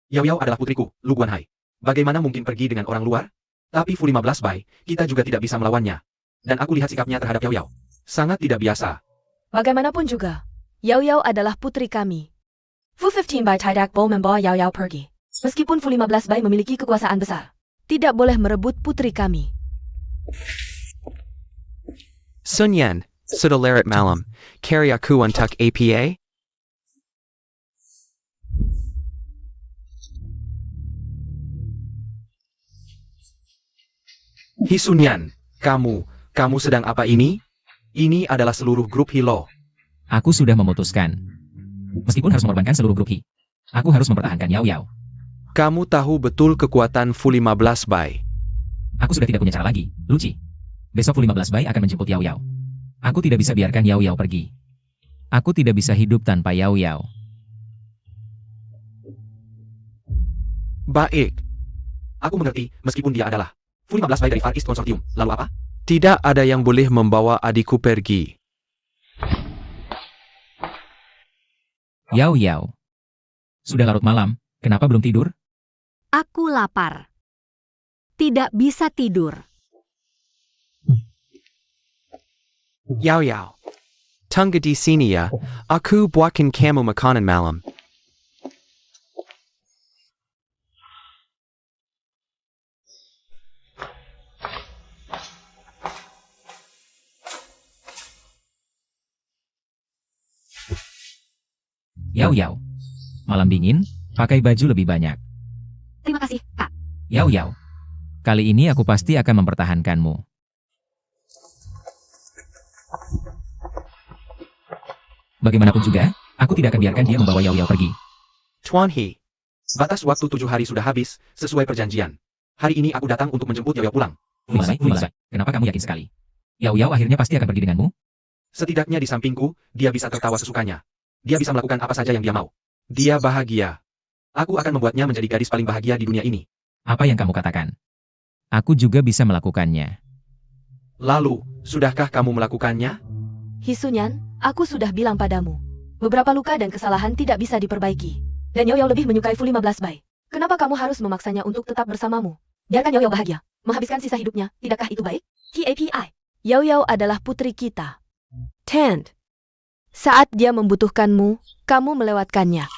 Yao Yao adalah putriku, Lu Guanhai. Bagaimana mungkin pergi dengan orang luar? Tapi Fu 15 Bai, kita juga tidak bisa melawannya. Dan aku lihat sikapnya terhadap Yao Yao. Sangat tidak biasa. Bagaimanapun juga, Yao Yao adalah putri kami. Fu 15 Bai tidak boleh membawa Yao Yao pergi. Meskipun Fu 15 Bai memiliki kekuasaan besar, tidak boleh merebut putri kami. Sun Yan, Sudalarit Malam, Carry aku untuk APA? Hisunyan, kamu sedang apa ini? Ini adalah seluruh grup Hilo. Aku sudah memutuskan. Meskipun harus mengorbankan seluruh grup Hi, aku harus mempertahankan Yao Yao. Kamu tahu betul kekuatan Fu 15 Bai. Aku sudah tidak punya cara lagi, Luci. Besok Fu 15 Bai akan menjemput Yao Yao. Aku tidak bisa biarkan Yao Yao pergi. Aku tidak bisa hidup tanpa Yao Yao. Baik. Aku mengerti, meskipun dia adalah Fu 15 Bai dari Far East Consortium. Lalu apa? Tidak ada yang boleh membawa adikku pergi. Yao Yao. Sudah larut malam, kenapa belum tidur? Aku lapar. Tidak bisa tidur. Yao Yao. Tunggu di sini ya. Aku buatkan kamu makanan malam. Yao Yao. Malam dingin, pakai baju lebih banyak. Terima kasih, Kak. Yao Yao. Kali ini aku pasti akan mempertahankanmu. Bagaimanapun juga, aku tidak akan biarkan dia membawa Yao Yao pergi. Tuan He. Batas waktu 7 hari sudah habis, sesuai perjanjian. Hari ini aku datang untuk menjemput Yao Yao pulang. Fulimazai, kenapa kamu yakin sekali? Yao Yao akhirnya pasti akan pergi denganmu? Setidaknya di sampingku, dia bisa tertawa sesukanya. Dia bisa melakukan apa saja yang dia mau. Dia bahagia. Aku akan membuatnya menjadi gadis paling bahagia di dunia ini. Apa yang kamu katakan? Aku juga bisa melakukannya. Lalu, sudahkah kamu melakukannya? Hisunyan, aku sudah bilang padamu. Beberapa luka dan kesalahan tidak bisa diperbaiki. Dan Yao Yao lebih menyukai Fu 15 Bai. Kenapa kamu harus memaksanya untuk tetap bersamamu? Biarkan Yao Yao bahagia. Menghabiskan sisa hidupnya, tidakkah itu baik? KAPI. Yao Yao adalah putri kita. Tand. Saat dia membutuhkanmu, kamu melewatkannya.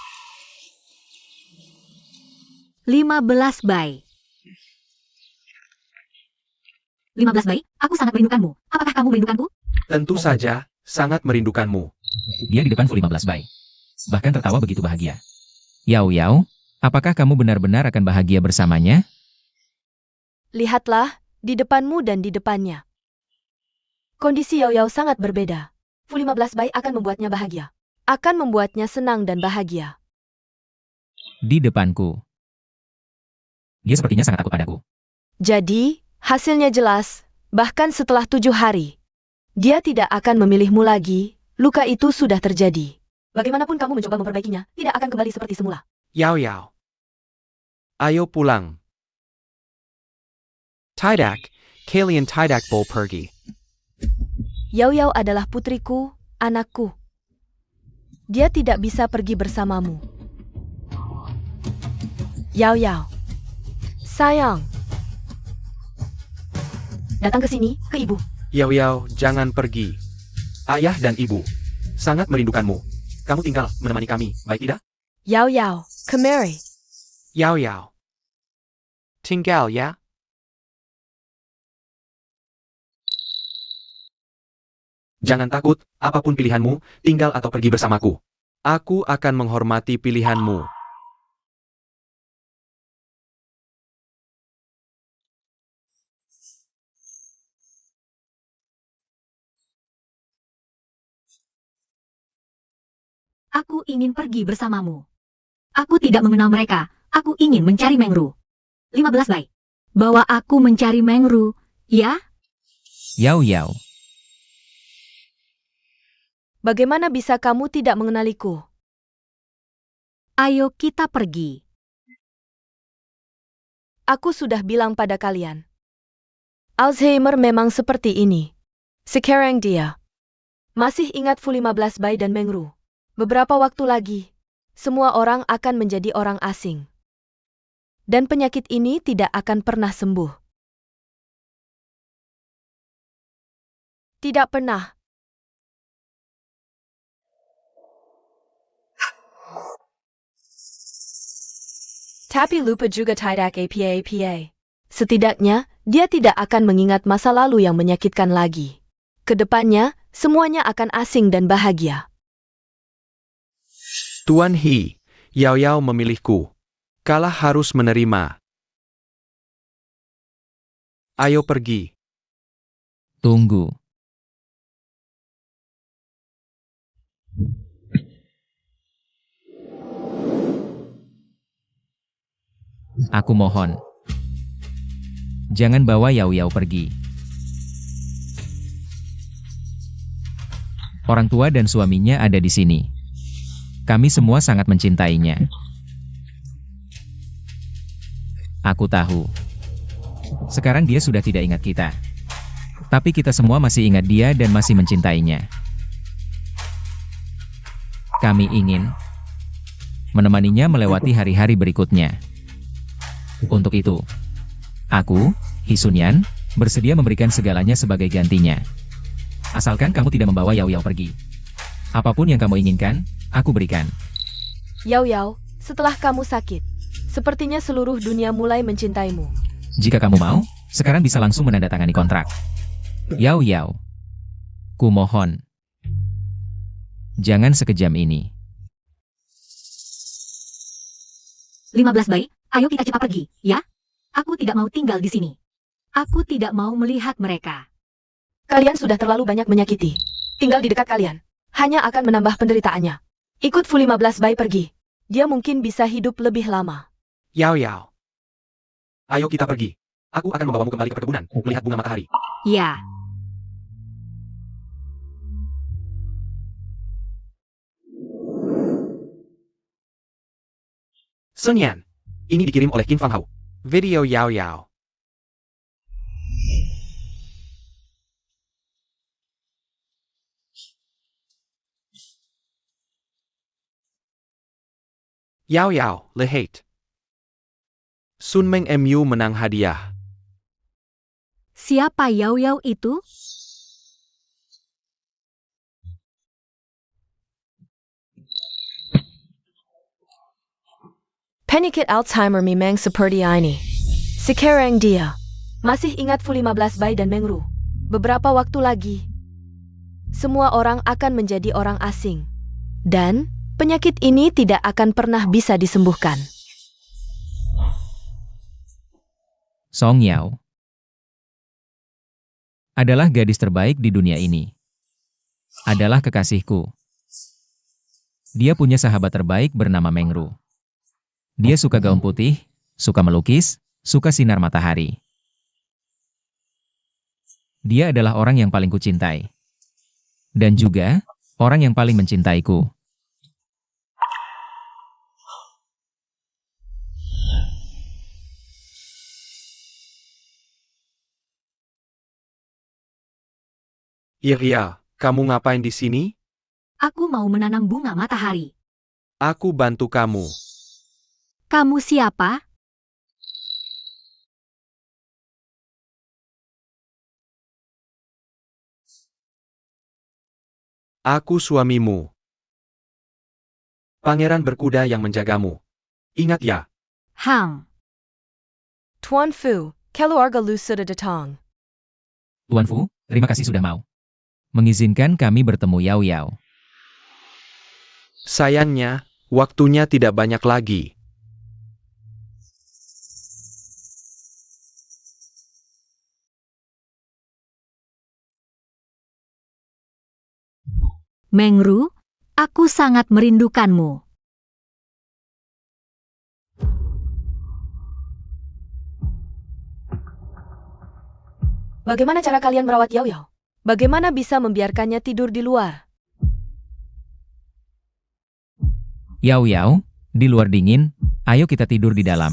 15 Bai. 15 baik, aku sangat merindukanmu. Apakah kamu merindukanku? Tentu saja, sangat merindukanmu. Dia di depan Fu 15 Bai. Bahkan tertawa begitu bahagia. Yao Yao, apakah kamu benar-benar akan bahagia bersamanya? Lihatlah, di depanmu dan di depannya. Kondisi Yao Yao sangat berbeda. Fu 15 Bai akan membuatnya bahagia. Akan membuatnya senang dan bahagia. Di depanku. Dia sepertinya sangat takut padaku. Jadi, hasilnya jelas, bahkan setelah 7 hari. Dia tidak akan memilihmu lagi, luka itu sudah terjadi. Bagaimanapun kamu mencoba memperbaikinya, tidak akan kembali seperti semula. Yao Yao. Ayo pulang. Tidak, kalian tidak boleh pergi. Yao Yao adalah putriku, anakku. Dia tidak bisa pergi bersamamu. Yao Yao. Sayang. Datang ke sini, ke ibu. Yao Yao, jangan pergi. Ayah dan ibu sangat merindukanmu. Kamu tinggal menemani kami, baik tidak? Yao Yao, kemari. Yao Yao. Tinggal ya. Jangan takut, apapun pilihanmu, tinggal atau pergi bersamaku. Aku akan menghormati pilihanmu. Aku ingin pergi bersamamu. Aku tidak mengenal mereka. Aku ingin mencari Mengru. 15 baik. Bawa aku mencari Mengru, ya? Yao Yao. Bagaimana bisa kamu tidak mengenaliku? Ayo kita pergi. Aku sudah bilang pada kalian. Alzheimer memang seperti ini. Sekarang dia. Masih ingat Fu 15 Bai dan Mengru. Beberapa waktu lagi, semua orang akan menjadi orang asing. Dan penyakit ini tidak akan pernah sembuh. Tidak pernah. Tapi lupa juga tidak apa. Setidaknya, dia tidak akan mengingat masa lalu yang menyakitkan lagi. Kedepannya, semuanya akan asing dan bahagia. Tuan He, Yao Yao memilihku. Kalah harus menerima. Ayo pergi. Tunggu. Aku mohon. Jangan bawa Yao Yao pergi. Orang tua dan suaminya ada di sini. Kami semua sangat mencintainya. Aku tahu. Sekarang dia sudah tidak ingat kita. Tapi kita semua masih ingat dia dan masih mencintainya. Kami ingin menemaninya melewati hari-hari berikutnya. Untuk itu, aku, He Sunyan, bersedia memberikan segalanya sebagai gantinya. Asalkan kamu tidak membawa Yao Yao pergi. Apapun yang kamu inginkan, aku berikan. Yao Yao, setelah kamu sakit, sepertinya seluruh dunia mulai mencintaimu. Jika kamu mau, sekarang bisa langsung menandatangani kontrak. Yao Yao. Kumohon. Jangan sekejam ini. 15 baik, ayo kita cepat pergi, ya? Aku tidak mau tinggal di sini. Aku tidak mau melihat mereka. Kalian sudah terlalu banyak menyakiti. Tinggal di dekat kalian. Hanya akan menambah penderitaannya. Ikut Fu 15 Bai pergi. Dia mungkin bisa hidup lebih lama. Yao Yao. Ayo kita pergi. Aku akan membawamu kembali ke perkebunan, melihat bunga matahari. Ya. Sun Yan. Ini dikirim oleh Qin Fang Hao. Video Yao Yao. Yao Yao, lihat. Sunmeng MU menang hadiah. Siapa Yao Yao itu? Penyakit Alzheimer memang seperti ini. Sekarang dia. Masih ingat Fu 15 Bai dan Mengru? Beberapa waktu lagi, semua orang akan menjadi orang asing. Dan penyakit ini tidak akan pernah bisa disembuhkan. Song Yao adalah gadis terbaik di dunia ini. Adalah kekasihku. Dia punya sahabat terbaik bernama Mengru. Dia suka gaun putih, suka melukis, suka sinar matahari. Dia adalah orang yang paling kucintai. Dan juga orang yang paling mencintaiku. Iria, kamu ngapain di sini? Aku mau menanam bunga matahari. Aku bantu kamu. Kamu siapa? Aku suamimu. Pangeran berkuda yang menjagamu. Ingat ya. Hang. Tuan Fu, keluarga Lu sudah datang. Tuan Fu, terima kasih sudah mau mengizinkan kami bertemu Yao Yao. Sayangnya, waktunya tidak banyak lagi. Mengru, aku sangat merindukanmu. Bagaimana cara kalian merawat Yao Yao? Bagaimana bisa membiarkannya tidur di luar? Yao Yao, di luar dingin, ayo kita tidur di dalam.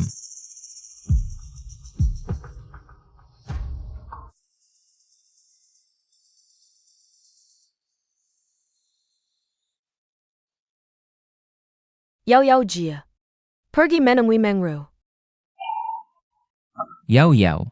Yao Yao Jia. Pergi menemui Mengru. Yao Yao,